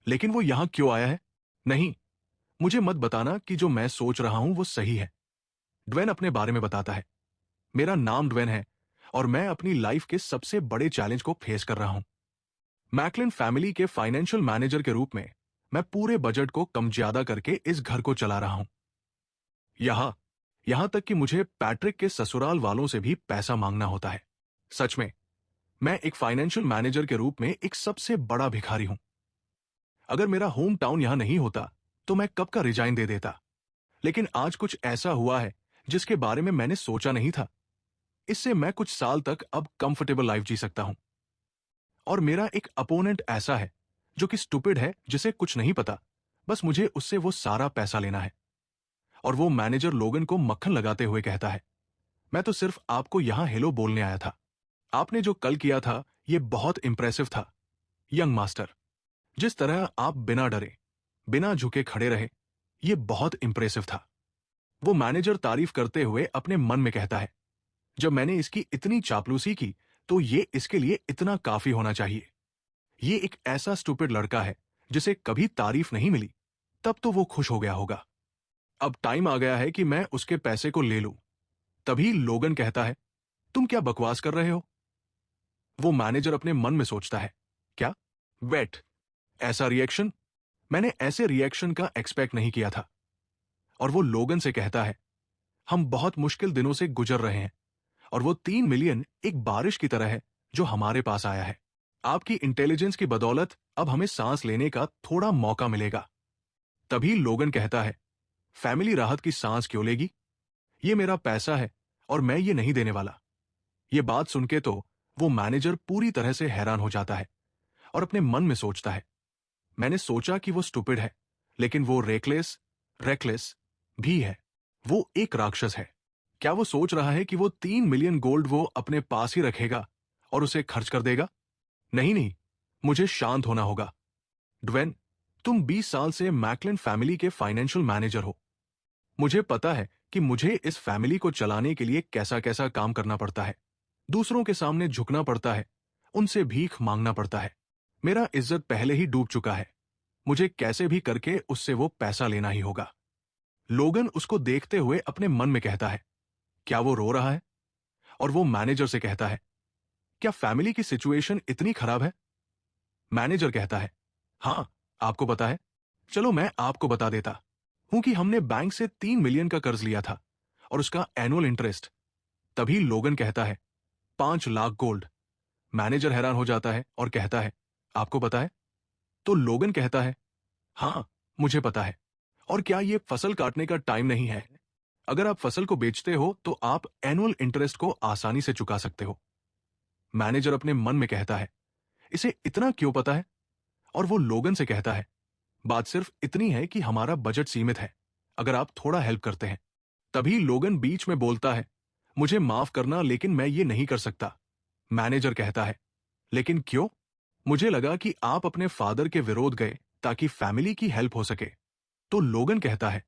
लेकिन वो यहां क्यों आया है? नहीं, मुझे मत बताना कि जो मैं सोच रहा हूं वो सही है। ड्वेन अपने बारे में बताता है, मेरा नाम ड्वेन है और मैं अपनी लाइफ के सबसे बड़े चैलेंज को फेस कर रहा हूं। मैकलिन फैमिली के फाइनेंशियल मैनेजर के रूप में मैं पूरे बजट को कम ज्यादा करके इस घर को चला रहा हूं। यहां तक कि मुझे पैट्रिक के ससुराल वालों से भी पैसा मांगना होता है। सच में, मैं एक फाइनेंशियल मैनेजर के रूप में एक सबसे बड़ा भिखारी हूं। अगर मेरा होम टाउन यहां नहीं होता तो मैं कब का रिजाइन दे देता। लेकिन आज कुछ ऐसा हुआ है जिसके बारे में मैंने सोचा नहीं था। इससे मैं कुछ साल तक अब कंफर्टेबल लाइफ जी सकता हूं। और मेरा एक अपोनेंट ऐसा है जो कि स्टूपिड है, जिसे कुछ नहीं पता, बस मुझे उससे वो सारा पैसा लेना है। और वो मैनेजर लोगन को मक्खन लगाते हुए कहता है, मैं तो सिर्फ आपको यहां हेलो बोलने आया था। आपने जो कल किया था ये बहुत इंप्रेसिव था। यंग मास्टर, जिस तरह आप बिना डरे, बिना झुके खड़े रहे, ये बहुत इंप्रेसिव था। वो मैनेजर तारीफ करते हुए अपने मन में कहता है, जब मैंने इसकी इतनी चापलूसी की तो ये इसके लिए इतना काफी होना चाहिए। ये एक ऐसा स्टूपिड लड़का है जिसे कभी तारीफ नहीं मिली, तब तो वो खुश हो गया होगा। अब टाइम आ गया है कि मैं उसके पैसे को ले लूं। तभी लोगन कहता है, तुम क्या बकवास कर रहे हो? वो मैनेजर अपने मन में सोचता है, क्या? वेट, ऐसा रिएक्शन? मैंने ऐसे रिएक्शन का एक्सपेक्ट नहीं किया था। और वो लोगन से कहता है, हम बहुत मुश्किल दिनों से गुजर रहे हैं और वो 3 मिलियन एक बारिश की तरह है जो हमारे पास आया है। आपकी इंटेलिजेंस की बदौलत अब हमें सांस लेने का थोड़ा मौका मिलेगा। तभी लोगन कहता है, फैमिली राहत की सांस क्यों लेगी? ये मेरा पैसा है और मैं ये नहीं देने वाला। ये बात सुन के तो वो मैनेजर पूरी तरह से हैरान हो जाता है और अपने मन में सोचता है, मैंने सोचा कि वो स्टूपिड है, लेकिन वो रेकलेस भी है। वो एक राक्षस है। क्या वो सोच रहा है कि वो 3 मिलियन गोल्ड वो अपने पास ही रखेगा और उसे खर्च कर देगा? नहीं नहीं, मुझे शांत होना होगा। ड्वेन, तुम 20 साल से मैकलिन फैमिली के फाइनेंशियल मैनेजर हो। मुझे पता है कि मुझे इस फैमिली को चलाने के लिए कैसा कैसा काम करना पड़ता है। दूसरों के सामने झुकना पड़ता है, उनसे भीख मांगना पड़ता है। मेरा इज्जत पहले ही डूब चुका है। मुझे कैसे भी करके उससे वो पैसा लेना ही होगा। लोगन उसको देखते हुए अपने मन में कहता है, क्या वो रो रहा है? और वो मैनेजर से कहता है, क्या फैमिली की सिचुएशन इतनी खराब है? मैनेजर कहता है, हां, आपको पता है? चलो मैं आपको बता देता हूं कि हमने बैंक से 3 मिलियन का कर्ज लिया था और उसका एनुअल इंटरेस्ट। तभी लोगन कहता है, 5 लाख गोल्ड। मैनेजर हैरान हो जाता है और कहता है, आपको पता है? तो लोगन कहता है, हां, मुझे पता है। और क्या ये फसल काटने का टाइम नहीं है? अगर आप फसल को बेचते हो तो आप एनुअल इंटरेस्ट को आसानी से चुका सकते हो। मैनेजर अपने मन में कहता है, इसे इतना क्यों पता है? और वो लोगन से कहता है, बात सिर्फ इतनी है कि हमारा बजट सीमित है, अगर आप थोड़ा हेल्प करते हैं। तभी लोगन बीच में बोलता है, मुझे माफ करना लेकिन मैं ये नहीं कर सकता। मैनेजर कहता है, लेकिन क्यों? मुझे लगा कि आप अपने फादर के विरोध गए ताकि फैमिली की हेल्प हो सके। तो लोगन कहता है,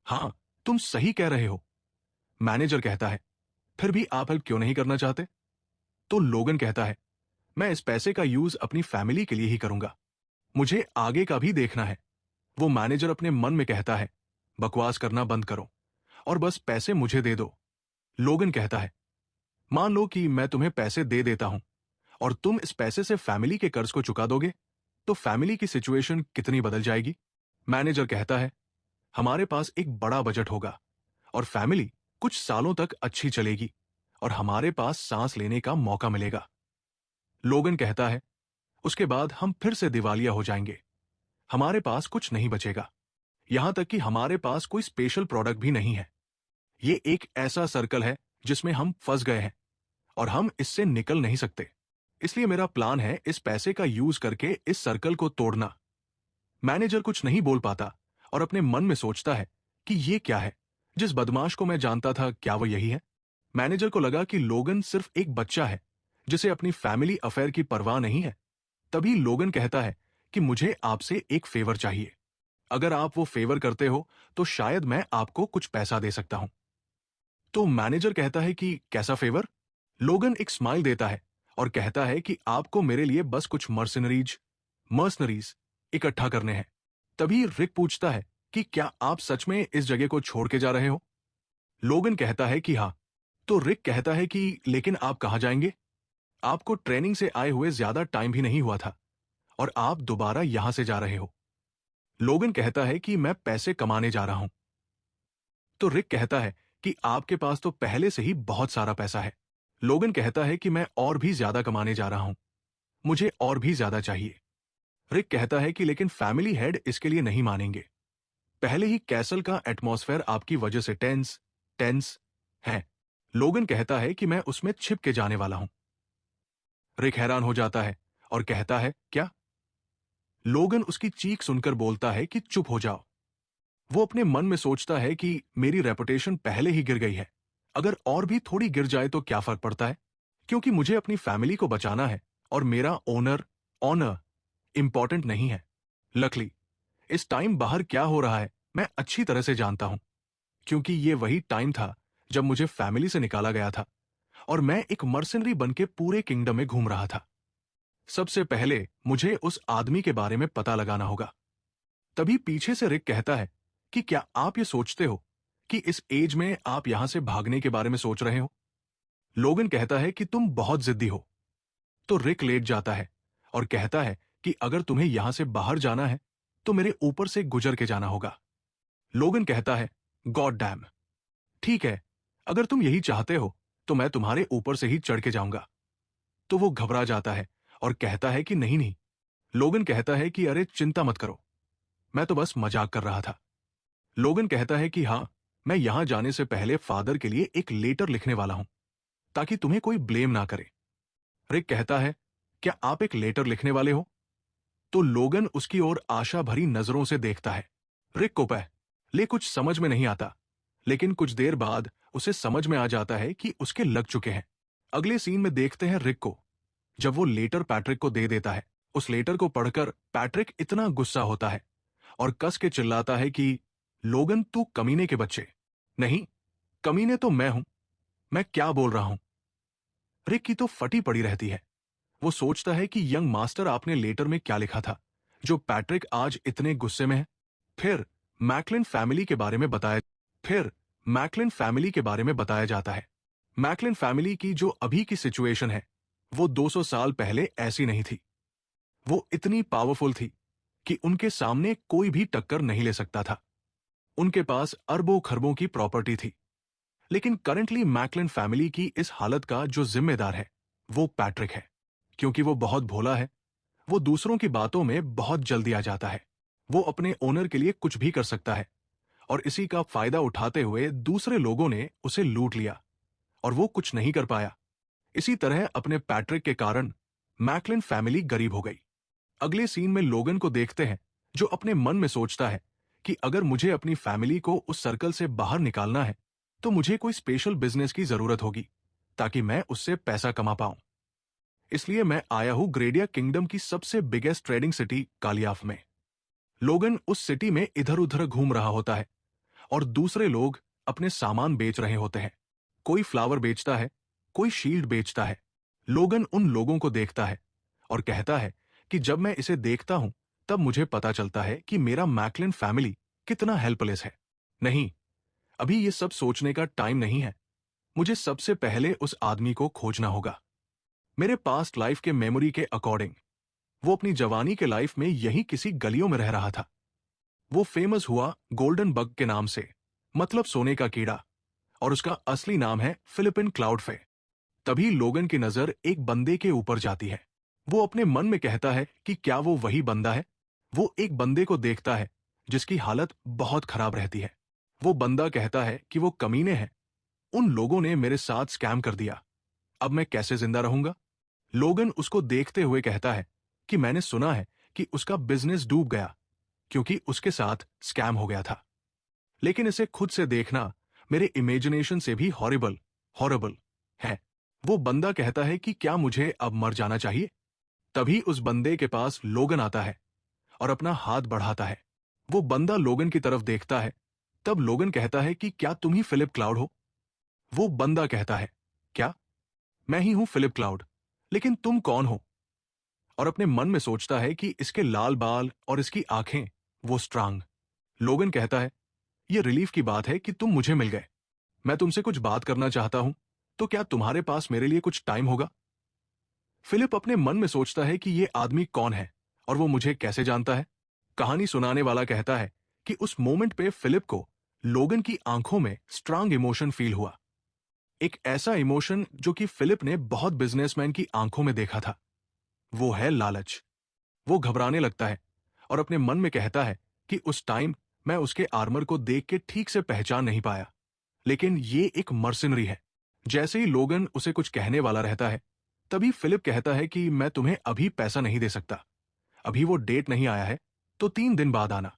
हां, तुम सही कह रहे हो। मैनेजर कहता है, फिर भी आप हेल्प क्यों नहीं करना चाहते? तो लोगन कहता है, मैं इस पैसे का यूज अपनी फैमिली के लिए ही करूंगा। मुझे आगे का भी देखना है। वो मैनेजर अपने मन में कहता है, बकवास करना बंद करो और बस पैसे मुझे दे दो। लोगन कहता है, मान लो कि मैं तुम्हें पैसे दे देता हूं और तुम इस पैसे से फैमिली के कर्ज को चुका दोगे, तो फैमिली की सिचुएशन कितनी बदल जाएगी? मैनेजर कहता है, हमारे पास एक बड़ा बजट होगा और फैमिली कुछ सालों तक अच्छी चलेगी और हमारे पास सांस लेने का मौका मिलेगा। लोगन कहता है, उसके बाद हम फिर से दिवालिया हो जाएंगे। हमारे पास कुछ नहीं बचेगा, यहां तक कि हमारे पास कोई स्पेशल प्रोडक्ट भी नहीं है। ये एक ऐसा सर्कल है जिसमें हम फंस गए हैं और हम इससे निकल नहीं सकते। इसलिए मेरा प्लान है इस पैसे का यूज करके इस सर्कल को तोड़ना। मैनेजर कुछ नहीं बोल पाता और अपने मन में सोचता है कि ये क्या है? जिस बदमाश को मैं जानता था, क्या वो यही है? मैनेजर को लगा कि लोगन सिर्फ एक बच्चा है जिसे अपनी फैमिली अफेयर की परवाह नहीं है। तभी लोगन कहता है कि मुझे आपसे एक फेवर चाहिए। अगर आप वो फेवर करते हो तो शायद मैं आपको कुछ पैसा दे सकता हूं। तो मैनेजर कहता है कि कैसा फेवर? लोगन एक स्माइल देता है और कहता है कि आपको मेरे लिए बस कुछ मर्सनरीज इकट्ठा करने हैं। तभी रिक पूछता है कि क्या आप सच में इस जगह को छोड़ के जा रहे हो? लोगन कहता है कि हाँ। तो रिक कहता है कि लेकिन आप कहां जाएंगे? आपको ट्रेनिंग से आए हुए ज्यादा टाइम भी नहीं हुआ था और आप दोबारा यहां से जा रहे हो। लोगन कहता है कि मैं पैसे कमाने जा रहा हूं। तो रिक कहता है कि आपके पास तो पहले से ही बहुत सारा पैसा है। लोगन कहता है कि मैं और भी ज्यादा कमाने जा रहा हूं, मुझे और भी ज्यादा चाहिए। रिक कहता है कि लेकिन फैमिली हेड इसके लिए नहीं मानेंगे। पहले ही कैसल का एटमॉस्फेयर आपकी वजह से टेंस है। लोगन कहता है कि मैं उसमें छिप के जाने वाला हूं। रिक हैरान हो जाता है और कहता है, क्या? लोगन उसकी चीख सुनकर बोलता है कि चुप हो जाओ। वो अपने मन में सोचता है कि मेरी रेपुटेशन पहले ही गिर गई है, अगर और भी थोड़ी गिर जाए तो क्या फर्क पड़ता है, क्योंकि मुझे अपनी फैमिली को बचाना है और मेरा ऑनर इंपॉर्टेंट नहीं है। लकली इस टाइम बाहर क्या हो रहा है मैं अच्छी तरह से जानता हूं, क्योंकि ये वही टाइम था जब मुझे फैमिली से निकाला गया था और मैं एक मर्सनरी बन के पूरे किंगडम में घूम रहा था। सबसे पहले मुझे उस आदमी के बारे में पता लगाना होगा। तभी पीछे से रिक कहता है कि क्या आप ये सोचते हो कि इस एज में आप यहां से भागने के बारे में सोच रहे हो? लोगन कहता है कि तुम बहुत जिद्दी हो। तो रिक लेट जाता है और कहता है कि अगर तुम्हें यहां से बाहर जाना है तो मेरे ऊपर से गुजर के जाना होगा। लोगन कहता है, गॉड डैम, ठीक है, अगर तुम यही चाहते हो तो मैं तुम्हारे ऊपर से ही चढ़ के जाऊंगा। तो वो घबरा जाता है और कहता है कि नहीं नहीं। लोगन कहता है कि अरे चिंता मत करो, मैं तो बस मजाक कर रहा था। लोगन कहता है कि हां, मैं यहां जाने से पहले फादर के लिए एक लेटर लिखने वाला हूं ताकि तुम्हें कोई ब्लेम ना करे। रिक कहता है, क्या आप एक लेटर लिखने वाले हो? तो लोगन उसकी ओर आशा भरी नजरों से देखता है। रिक को पहले कुछ समझ में नहीं आता, लेकिन कुछ देर बाद उसे समझ में आ जाता है कि उसके लग चुके हैं। अगले सीन में देखते हैं रिक को जब वो लेटर पैट्रिक को दे देता है। उस लेटर को पढ़कर पैट्रिक इतना गुस्सा होता है और कस के चिल्लाता है कि लोगन तू कमीने के बच्चे। नहीं, कमीने तो मैं हूं, मैं क्या बोल रहा हूं। रिक की तो फटी पड़ी रहती है। वो सोचता है कि यंग मास्टर आपने लेटर में क्या लिखा था जो पैट्रिक आज इतने गुस्से में है। फिर मैकलिन फैमिली के बारे में बताया फिर मैकलिन फैमिली के बारे में बताया जाता है। मैकलिन फैमिली की जो अभी की सिचुएशन है वो 200 साल पहले ऐसी नहीं थी। वो इतनी पावरफुल थी कि उनके सामने कोई भी टक्कर नहीं ले सकता था। उनके पास अरबों खरबों की प्रॉपर्टी थी। लेकिन करंटली मैकलिन फैमिली की इस हालत का जो जिम्मेदार है वो पैट्रिक है, क्योंकि वो बहुत भोला है। वो दूसरों की बातों में बहुत जल्दी आ जाता है। वो अपने ओनर के लिए कुछ भी कर सकता है और इसी का फायदा उठाते हुए दूसरे लोगों ने उसे लूट लिया और वो कुछ नहीं कर पाया। इसी तरह अपने पैट्रिक के कारण मैकलिन फैमिली गरीब हो गई। अगले सीन में लोगन को देखते हैं जो अपने मन में सोचता है कि अगर मुझे अपनी फैमिली को उस सर्कल से बाहर निकालना है तो मुझे कोई स्पेशल बिजनेस की जरूरत होगी ताकि मैं उससे पैसा कमा पाऊं। इसलिए मैं आया हूं ग्रेडिया किंगडम की सबसे बिगेस्ट ट्रेडिंग सिटी कालियाफ में। लोगन उस सिटी में इधर उधर घूम रहा होता है और दूसरे लोग अपने सामान बेच रहे होते हैं। कोई फ्लावर बेचता है, कोई शील्ड बेचता है। लोगन उन लोगों को देखता है और कहता है कि जब मैं इसे देखता हूं तब मुझे पता चलता है कि मेरा मैकलिन फैमिली कितना हेल्पलेस है। नहीं, अभी ये सब सोचने का टाइम नहीं है। मुझे सबसे पहले उस आदमी को खोजना होगा। मेरे पास्ट लाइफ के मेमोरी के अकॉर्डिंग वो अपनी जवानी के लाइफ में यही किसी गलियों में रह रहा था। वो फेमस हुआ गोल्डन बग के नाम से, मतलब सोने का कीड़ा, और उसका असली नाम है फिलिपिन क्लाउडफे। तभी लोगन की नजर एक बंदे के ऊपर जाती है। वो अपने मन में कहता है कि क्या वो वही बंदा है। वो एक बंदे को देखता है जिसकी हालत बहुत खराब रहती है। वो बंदा कहता है कि वो कमीने हैं, उन लोगों ने मेरे साथ स्कैम कर दिया, अब मैं कैसे जिंदा रहूंगा। लोगन उसको देखते हुए कहता है कि मैंने सुना है कि उसका बिजनेस डूब गया क्योंकि उसके साथ स्कैम हो गया था, लेकिन इसे खुद से देखना मेरे इमेजिनेशन से भी हॉरिबल हॉरिबल है। वो बंदा कहता है कि क्या मुझे अब मर जाना चाहिए। तभी उस बंदे के पास लोगन आता है और अपना हाथ बढ़ाता है। वो बंदा लोगन की तरफ देखता है। तब लोगन कहता है कि क्या तुम ही फिलिप क्लाउड हो। वो बंदा कहता है, क्या, मैं ही हूं फिलिप क्लाउड, लेकिन तुम कौन हो। और अपने मन में सोचता है कि इसके लाल बाल और इसकी आंखें, वो स्ट्रांग। लोगन कहता है, यह रिलीफ की बात है कि तुम मुझे मिल गए। मैं तुमसे कुछ बात करना चाहता हूं, तो क्या तुम्हारे पास मेरे लिए कुछ टाइम होगा। फिलिप अपने मन में सोचता है कि यह आदमी कौन है और वो मुझे कैसे जानता है। कहानी सुनाने वाला कहता है कि उस मोमेंट पे फिलिप को लोगन की आंखों में स्ट्रांग इमोशन फील हुआ। एक ऐसा इमोशन जो कि फिलिप ने बहुत बिजनेसमैन की आंखों में देखा था। वो है लालच। वो घबराने लगता है और अपने मन में कहता है कि उस टाइम मैं उसके आर्मर को देख के ठीक से पहचान नहीं पाया, लेकिन ये एक मर्सिनरी है। जैसे ही लोगन उसे कुछ कहने वाला रहता है, तभी फिलिप कहता है कि मैं तुम्हें अभी पैसा नहीं दे सकता। अभी वो डेट नहीं आया है, तो 3 दिन बाद आना।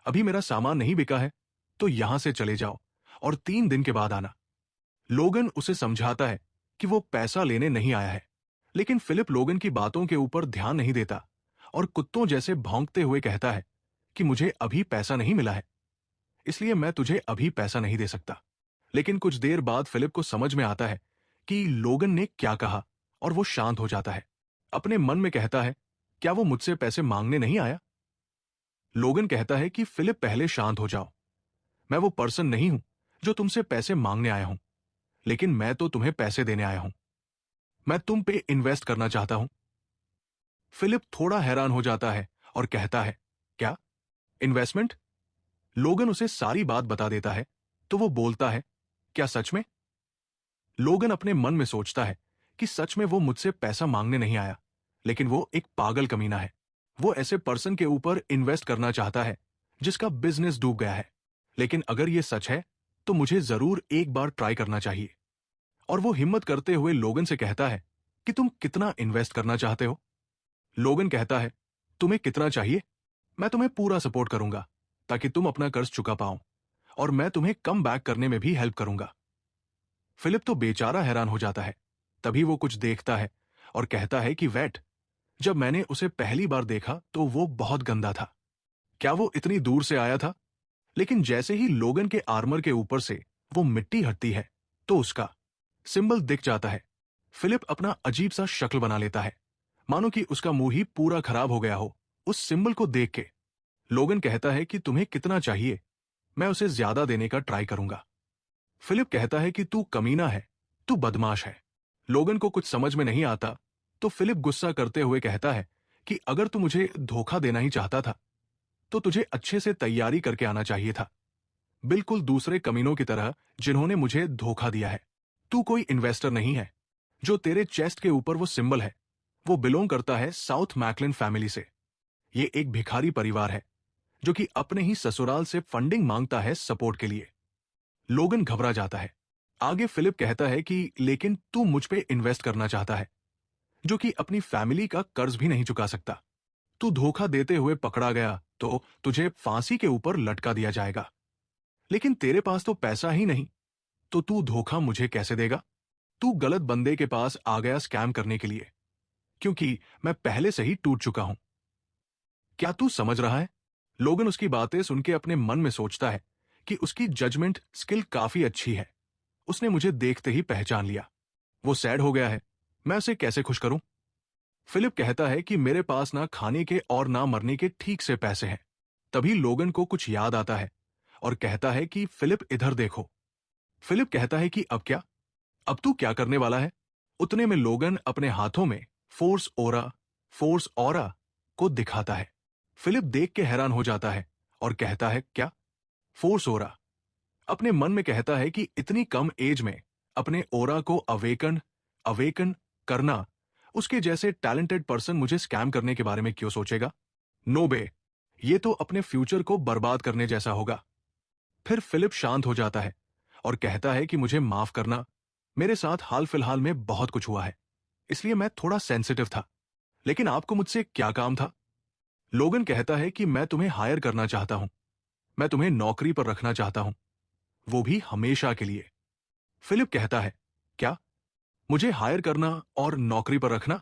अभी मेरा सामान नहीं बिका है, तो यहां से चले जाओ और 3 दिन के बाद आना। लोगन उसे समझाता है कि वो पैसा लेने नहीं आया है, लेकिन फिलिप लोगन की बातों के ऊपर ध्यान नहीं देता और कुत्तों जैसे भौंकते हुए कहता है कि मुझे अभी पैसा नहीं मिला है, इसलिए मैं तुझे अभी पैसा नहीं दे सकता। लेकिन कुछ देर बाद फिलिप को समझ में आता है कि लोगन ने क्या कहा और वो शांत हो जाता है। अपने मन में कहता है, क्या वो मुझसे पैसे मांगने नहीं आया? लोगन कहता है कि फिलिप पहले शांत हो जाओ। मैं वो पर्सन नहीं हूं जो तुमसे पैसे मांगने आया हूं, लेकिन मैं तो तुम्हें पैसे देने आया हूं। मैं तुम पे इन्वेस्ट करना चाहता हूं। फिलिप थोड़ा हैरान हो जाता है और कहता है, क्या इन्वेस्टमेंट? लोगन उसे सारी बात बता देता है, तो वो बोलता है, क्या सच में? लोगन अपने मन में सोचता है कि सच में वो मुझसे पैसा मांगने नहीं आया, लेकिन वो एक पागल कमीना है। वो ऐसे पर्सन के ऊपर इन्वेस्ट करना चाहता है जिसका बिजनेस डूब गया है। लेकिन अगर ये सच है तो मुझे जरूर एक बार ट्राई करना चाहिए। और वो हिम्मत करते हुए लोगन से कहता है कि तुम कितना इन्वेस्ट करना चाहते हो? लोगन कहता है, तुम्हें कितना चाहिए? मैं तुम्हें पूरा सपोर्ट करूंगा ताकि तुम अपना कर्ज चुका पाओ, और मैं तुम्हें कम बैक करने में भी हेल्प करूंगा। फिलिप तो बेचारा हैरान हो जाता है। तभी वो कुछ देखता है और कहता है कि वेट, जब मैंने उसे पहली बार देखा तो वो बहुत गंदा था। क्या वो इतनी दूर से आया था? लेकिन जैसे ही लोगन के आर्मर के ऊपर से वो मिट्टी हटती है तो उसका सिंबल दिख जाता है। फिलिप अपना अजीब सा शक्ल बना लेता है, मानो कि उसका मुंह ही पूरा खराब हो गया हो उस सिंबल को देख के। लोगन कहता है कि तुम्हें कितना चाहिए? मैं उसे ज्यादा देने का ट्राई करूंगा। फिलिप कहता है कि तू कमीना है, तू बदमाश है। लोगन को कुछ समझ में नहीं आता, तो फिलिप गुस्सा करते हुए कहता है कि अगर तू मुझे धोखा देना ही चाहता था तो तुझे अच्छे से तैयारी करके आना चाहिए था, बिल्कुल दूसरे कमीनों की तरह जिन्होंने मुझे धोखा दिया है। तू कोई इन्वेस्टर नहीं है। जो तेरे चेस्ट के ऊपर वो सिंबल है, वो बिलोंग करता है साउथ मैकलिन फैमिली से। ये एक भिखारी परिवार है जो कि अपने ही ससुराल से फंडिंग मांगता है सपोर्ट के लिए। लोगन घबरा जाता है। आगे फिलिप कहता है कि लेकिन तू मुझ पे इन्वेस्ट करना चाहता है, जो कि अपनी फैमिली का कर्ज भी नहीं चुका सकता। तू धोखा देते हुए पकड़ा गया तो तुझे फांसी के ऊपर लटका दिया जाएगा। लेकिन तेरे पास तो पैसा ही नहीं, तो तू धोखा मुझे कैसे देगा? तू गलत बंदे के पास आ गया स्कैम करने के लिए, क्योंकि मैं पहले से ही टूट चुका हूं। क्या तू समझ रहा है? लोगन उसकी बातें सुन के अपने मन में सोचता है कि उसकी जजमेंट स्किल काफी अच्छी है। उसने मुझे देखते ही पहचान लिया। वो सैड हो गया है। मैं उसे कैसे खुश करूं? फिलिप कहता है कि मेरे पास ना खाने के और ना मरने के ठीक से पैसे हैं। तभी लोगन को कुछ याद आता है और कहता है कि फिलिप इधर देखो। फिलिप कहता है कि अब क्या? अब तू क्या करने वाला है? उतने में लोगन अपने हाथों में फोर्स ऑरा को दिखाता है। फिलिप देख के हैरान हो जाता है और कहता है, क्या फोर्स ओरा? अपने मन में कहता है कि इतनी कम एज में अपने ओरा को अवेकन करना, उसके जैसे टैलेंटेड पर्सन मुझे स्कैम करने के बारे में क्यों सोचेगा? नो बे, ये तो अपने फ्यूचर को बर्बाद करने जैसा होगा। फिर फिलिप शांत हो जाता है और कहता है कि मुझे माफ करना, मेरे साथ हाल फिलहाल में बहुत कुछ हुआ है, इसलिए मैं थोड़ा सेंसिटिव था। लेकिन आपको मुझसे क्या काम था? लोगन कहता है कि मैं तुम्हें हायर करना चाहता हूं। मैं तुम्हें नौकरी पर रखना चाहता हूं, वो भी हमेशा के लिए। फिलिप कहता है, क्या मुझे हायर करना और नौकरी पर रखना?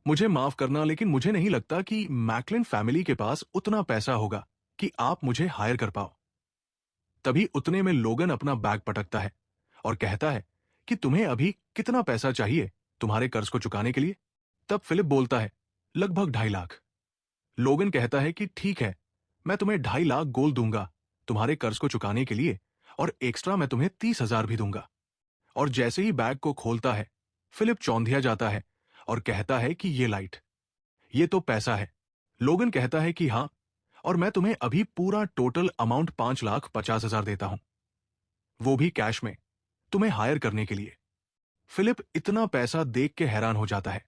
मुझे माफ करना, लेकिन मुझे नहीं लगता कि मैकलिन फैमिली के पास उतना पैसा होगा कि आप मुझे हायर कर पाओ। तभी उतने में लोगन अपना बैग पटकता है और कहता है कि तुम्हें अभी कितना पैसा चाहिए तुम्हारे कर्ज को चुकाने के लिए? तब फिलिप बोलता है, लगभग 2.5 लाख। लोगन कहता है कि ठीक है, मैं तुम्हें 2.5 लाख गोल्ड दूंगा तुम्हारे कर्ज को चुकाने के लिए, और एक्स्ट्रा मैं तुम्हें 30,000 भी दूंगा। और जैसे ही बैग को खोलता है, फिलिप चौंधिया जाता है और कहता है कि ये लाइट, ये तो पैसा है। लोगन कहता है कि हाँ, और मैं तुम्हें अभी पूरा टोटल अमाउंट 5,50,000 देता हूं, वो भी कैश में, तुम्हें हायर करने के लिए। फिलिप इतना पैसा देख के हैरान हो जाता है,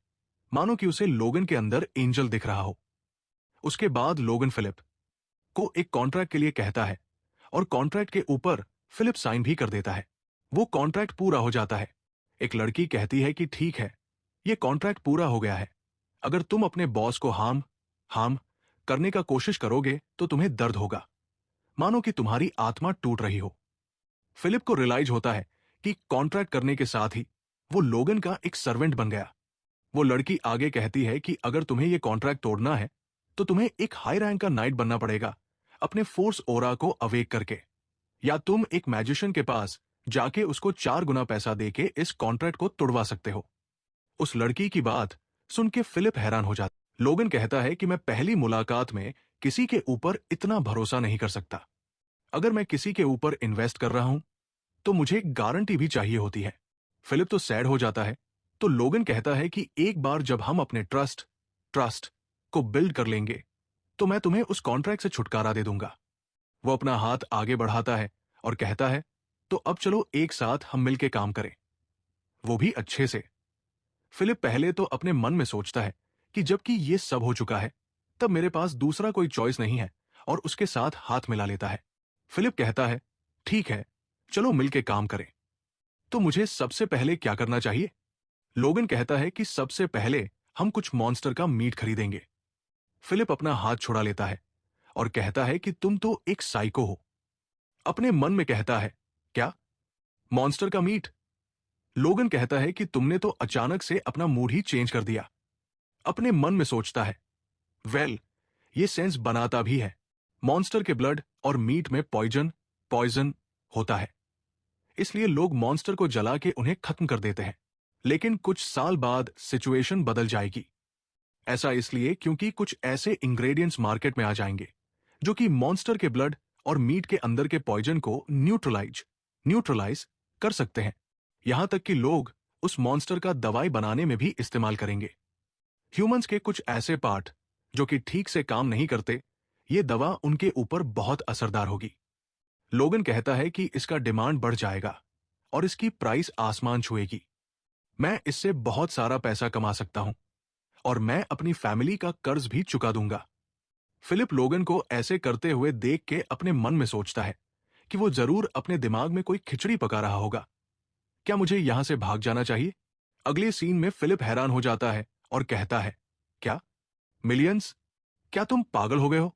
मानो कि उसे लोगन के अंदर एंजल दिख रहा हो। उसके बाद लोगन फिलिप को एक कॉन्ट्रैक्ट के लिए कहता है और कॉन्ट्रैक्ट के ऊपर फिलिप साइन भी कर देता है। वो कॉन्ट्रैक्ट पूरा हो जाता है। एक लड़की कहती है कि ठीक है, ये कॉन्ट्रैक्ट पूरा हो गया है। अगर तुम अपने बॉस को हार्म करने का कोशिश करोगे तो तुम्हें दर्द होगा, मानो कि तुम्हारी आत्मा टूट रही हो। फिलिप को रियलाइज होता है कि कॉन्ट्रैक्ट करने के साथ ही वो लोगन का एक सर्वेंट बन गया। वो लड़की आगे कहती है कि अगर तुम्हें ये कॉन्ट्रैक्ट तोड़ना है तो तुम्हें एक हाई रैंक का नाइट बनना पड़ेगा अपने फोर्स ओरा को अवेक करके, या तुम एक मैजिशियन के पास जाके उसको 4 गुना पैसा देके इस कॉन्ट्रैक्ट को तोड़वा सकते हो। उस लड़की की बात सुन के फिलिप हैरान हो जाता। लोगन कहता है कि मैं पहली मुलाकात में किसी के ऊपर इतना भरोसा नहीं कर सकता। अगर मैं किसी के ऊपर इन्वेस्ट कर रहा हूं तो मुझे एक गारंटी भी चाहिए होती है। फिलिप तो सैड हो जाता है। तो लोगन कहता है कि एक बार जब हम अपने ट्रस्ट को बिल्ड कर लेंगे तो मैं तुम्हें उस कॉन्ट्रैक्ट से छुटकारा दे दूंगा। वो अपना हाथ आगे बढ़ाता है और कहता है, तो अब चलो एक साथ हम मिलके काम करें, वो भी अच्छे से। फिलिप पहले तो अपने मन में सोचता है कि जबकि ये सब हो चुका है तब मेरे पास दूसरा कोई चॉइस नहीं है, और उसके साथ हाथ मिला लेता है। फिलिप कहता है, ठीक है, चलो मिलके काम करें। तो मुझे सबसे पहले क्या करना चाहिए? लोगन कहता है कि सबसे पहले हम कुछ मॉन्स्टर का मीट खरीदेंगे। फिलिप अपना हाथ छुड़ा लेता है और कहता है कि तुम तो एक साइको हो। अपने मन में कहता है, क्या मॉन्स्टर का मीट? लोगन कहता है कि तुमने तो अचानक से अपना मूड ही चेंज कर दिया। अपने मन में सोचता है, वेल, ये सेंस बनाता भी है। मॉन्स्टर के ब्लड और मीट में पॉइजन होता है, इसलिए लोग मॉन्स्टर को जला के उन्हें खत्म कर देते हैं। लेकिन कुछ साल बाद सिचुएशन बदल जाएगी। ऐसा इसलिए क्योंकि कुछ ऐसे इंग्रेडिएंट्स मार्केट में आ जाएंगे जो कि मॉन्स्टर के ब्लड और मीट के अंदर के पॉइजन को न्यूट्रलाइज कर सकते हैं। यहां तक कि लोग उस मॉन्स्टर का दवाई बनाने में भी इस्तेमाल करेंगे। ह्यूमंस के कुछ ऐसे पार्ट जो कि ठीक से काम नहीं करते, ये दवा उनके ऊपर बहुत असरदार होगी। लोगन कहता है कि इसका डिमांड बढ़ जाएगा और इसकी प्राइस आसमान छुएगी। मैं इससे बहुत सारा पैसा कमा सकता हूं और मैं अपनी फैमिली का कर्ज भी चुका दूंगा। फिलिप लोगन को ऐसे करते हुए देख के अपने मन में सोचता है कि वो जरूर अपने दिमाग में कोई खिचड़ी पका रहा होगा। क्या मुझे यहां से भाग जाना चाहिए? अगले सीन में फिलिप हैरान हो जाता है और कहता है, क्या मिलियंस? क्या तुम पागल हो गए हो?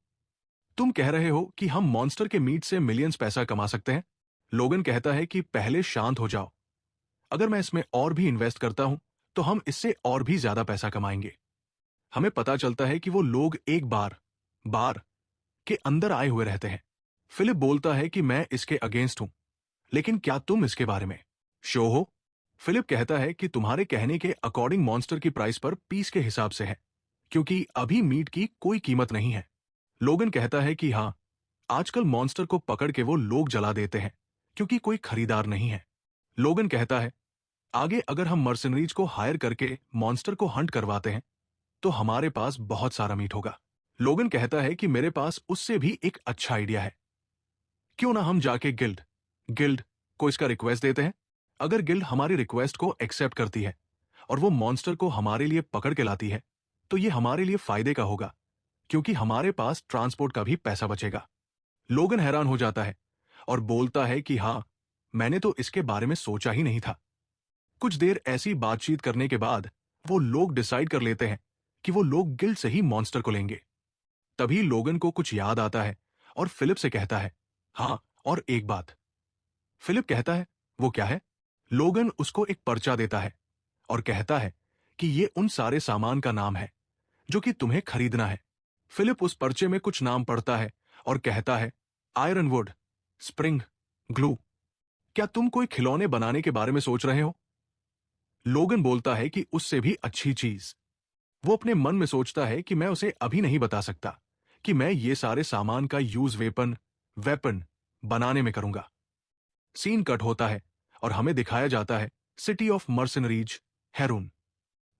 तुम कह रहे हो कि हम मॉन्स्टर के मीट से मिलियंस पैसा कमा सकते हैं? लोगन कहता है कि पहले शांत हो जाओ। अगर मैं इसमें और भी इन्वेस्ट करता हूं तो हम इससे और भी ज्यादा पैसा कमाएंगे। हमें पता चलता है कि वो लोग एक बार के अंदर आए हुए रहते हैं। फिलिप बोलता है कि मैं इसके अगेंस्ट हूं, लेकिन क्या तुम इसके बारे में शो हो? फिलिप कहता है कि तुम्हारे कहने के अकॉर्डिंग मॉन्स्टर की प्राइस पर पीस के हिसाब से है, क्योंकि अभी मीट की कोई कीमत नहीं है। लोगन कहता है कि हां, आजकल मॉन्स्टर को पकड़ के वो लोग जला देते हैं क्योंकि कोई खरीदार नहीं है। लोगन कहता है, आगे अगर हम मर्सनरीज को हायर करके मॉन्स्टर को हंट करवाते हैं तो हमारे पास बहुत सारा मीट होगा। लोगन कहता है कि मेरे पास उससे भी एक अच्छा आइडिया है। क्यों ना हम जाके गिल्ड को इसका रिक्वेस्ट देते हैं। अगर गिल्ड हमारी रिक्वेस्ट को एक्सेप्ट करती है और वो मॉन्स्टर को हमारे लिए पकड़ के लाती है तो ये हमारे लिए फायदे का होगा, क्योंकि हमारे पास ट्रांसपोर्ट का भी पैसा बचेगा। लोगन हैरान हो जाता है और बोलता है कि हाँ, मैंने तो इसके बारे में सोचा ही नहीं था। कुछ देर ऐसी बातचीत करने के बाद वो लोग डिसाइड कर लेते हैं कि वो लोग गिल्ड से ही मॉन्स्टर को लेंगे। तभी लोगन को कुछ याद आता है और फिलिप से कहता है, हाँ, और एक बात। फिलिप कहता है, वो क्या है? लोगन उसको एक पर्चा देता है और कहता है कि ये उन सारे सामान का नाम है जो कि तुम्हें खरीदना है। फिलिप उस पर्चे में कुछ नाम पढ़ता है और कहता है, आयरनवुड, स्प्रिंग, ग्लू। क्या तुम कोई खिलौने बनाने के बारे में सोच रहे हो? लोगन बोलता है कि उससे भी अच्छी चीज। वो अपने मन में सोचता है कि मैं उसे अभी नहीं बता सकता कि मैं ये सारे सामान का यूज वेपन बनाने में करूंगा। सीन कट होता है और हमें दिखाया जाता है सिटी ऑफ मर्सनरीज, हेरून।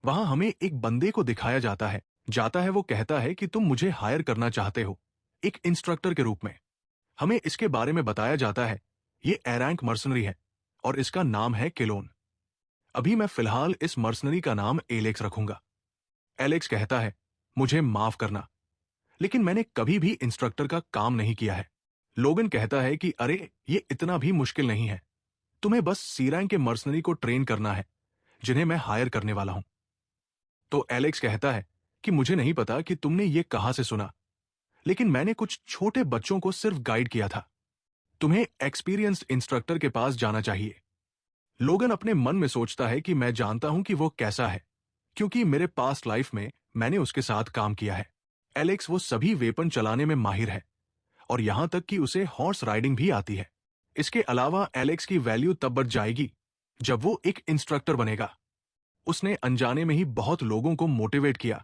वहां हमें एक बंदे को दिखाया जाता है। वो कहता है कि तुम मुझे हायर करना चाहते हो एक इंस्ट्रक्टर के रूप में। हमें इसके बारे में बताया जाता है, ये ए रैंक मर्सनरी है और इसका नाम है केलोन। अभी मैं फिलहाल इस मर्सनरी का नाम एलेक्स रखूंगा। एलेक्स कहता है, मुझे माफ करना, लेकिन मैंने कभी भी इंस्ट्रक्टर का काम नहीं किया है। लोगन कहता है कि अरे, ये इतना भी मुश्किल नहीं है। तुम्हें बस सी रैंक के मर्सनरी को ट्रेन करना है जिन्हें मैं हायर करने वाला हूं। तो एलेक्स कहता है कि मुझे नहीं पता कि तुमने ये कहां से सुना, लेकिन मैंने कुछ छोटे बच्चों को सिर्फ गाइड किया था। तुम्हें एक्सपीरियंस्ड इंस्ट्रक्टर के पास जाना चाहिए। लोगन अपने मन में सोचता है कि मैं जानता हूं कि वो कैसा है, क्योंकि मेरे पास्ट लाइफ में मैंने उसके साथ काम किया है। एलेक्स वो सभी वेपन चलाने में माहिर है और यहां तक कि उसे हॉर्स राइडिंग भी आती है। इसके अलावा एलेक्स की वैल्यू तब बढ़ जाएगी जब वो एक इंस्ट्रक्टर बनेगा। उसने अनजाने में ही बहुत लोगों को मोटिवेट किया,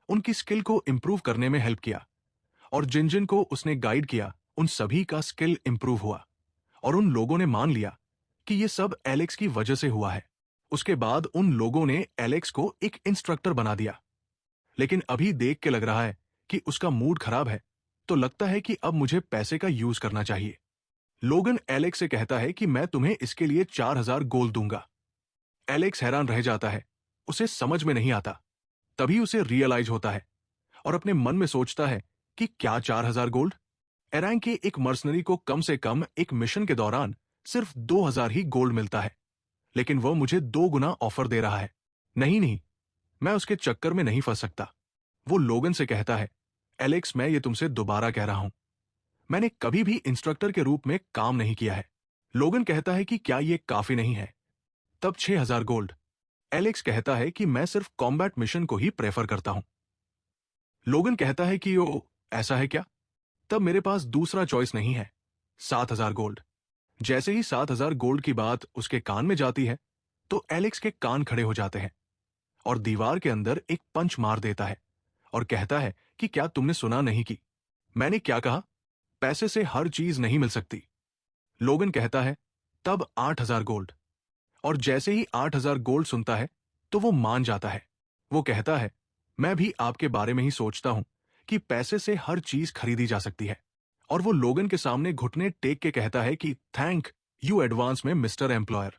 उनकी स्किल को इंप्रूव करने में हेल्प किया, और जिन जिन को उसने गाइड किया उन सभी का स्किल इंप्रूव हुआ और उन लोगों ने मान लिया कि ये सब एलेक्स की वजह से हुआ है। उसके बाद उन लोगों ने एलेक्स को एक इंस्ट्रक्टर बना दिया। लेकिन अभी देख के लग रहा है कि उसका मूड खराब है, तो लगता है कि अब मुझे पैसे का यूज करना चाहिए। लोगन एलेक्स से कहता है कि मैं तुम्हें इसके लिए 4000 गोल्ड दूंगा। एलेक्स हैरान रह जाता है, उसे समझ में नहीं आता। तभी उसे रियलाइज होता है और अपने मन में सोचता है कि क्या 4000 गोल्ड? एरैंग के एक मर्सनरी को कम से कम एक मिशन के दौरान सिर्फ 2000 ही गोल्ड मिलता है, लेकिन वह मुझे 2 गुना ऑफर दे रहा है। नहीं नहीं, मैं उसके चक्कर में नहीं फंस सकता। वो लोगन से कहता है, एलेक्स मैं ये तुमसे दोबारा कह रहा हूं, मैंने कभी भी इंस्ट्रक्टर के रूप में काम नहीं किया है। लोगन कहता है कि क्या ये काफी नहीं है? तब 6000 गोल्ड। एलेक्स कहता है कि मैं सिर्फ कॉम्बैट मिशन को ही प्रेफर करता हूं। लोगन कहता है कि ओ ऐसा है क्या? तब मेरे पास दूसरा चॉइस नहीं है। 7000 गोल्ड। जैसे ही 7000 गोल्ड की बात उसके कान में जाती है तो एलेक्स के कान खड़े हो जाते हैं और दीवार के अंदर एक पंच मार देता है और कहता है कि क्या तुमने सुना नहीं कि मैंने क्या कहा? पैसे से हर चीज नहीं मिल सकती। लोगन कहता है तब 8000 गोल्ड। और जैसे ही 8000 गोल्ड सुनता है तो वो मान जाता है। वो कहता है मैं भी आपके बारे में ही सोचता हूं कि पैसे से हर चीज खरीदी जा सकती है। और वो लोगन के सामने घुटने टेक के कहता है कि थैंक यू एडवांस में मिस्टर एम्प्लॉयर।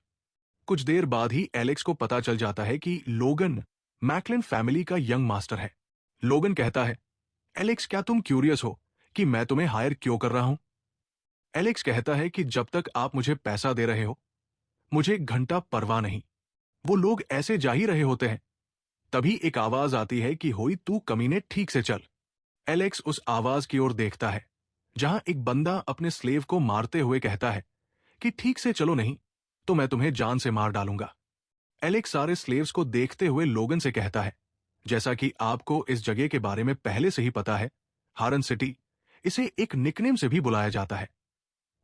कुछ देर बाद ही एलेक्स को पता चल जाता है कि लोगन मैकलिन फैमिली का यंग मास्टर है। लोगन कहता है एलेक्स क्या तुम क्यूरियस हो कि मैं तुम्हें हायर क्यों कर रहा हूं? एलेक्स कहता है कि जब तक आप मुझे पैसा दे रहे हो मुझे एक घंटा परवाह नहीं। वो लोग ऐसे जा ही रहे होते हैं, तभी एक आवाज आती है कि होई तू कमीने ठीक से चल। एलेक्स उस आवाज की ओर देखता है जहां एक बंदा अपने स्लेव को मारते हुए कहता है कि ठीक से चलो नहीं तो मैं तुम्हें जान से मार डालूंगा। एलेक्स सारे स्लेव्स को देखते हुए लोगन से कहता है जैसा कि आपको इस जगह के बारे में पहले से ही पता है, हारन सिटी, इसे एक निकनेम से भी बुलाया जाता है,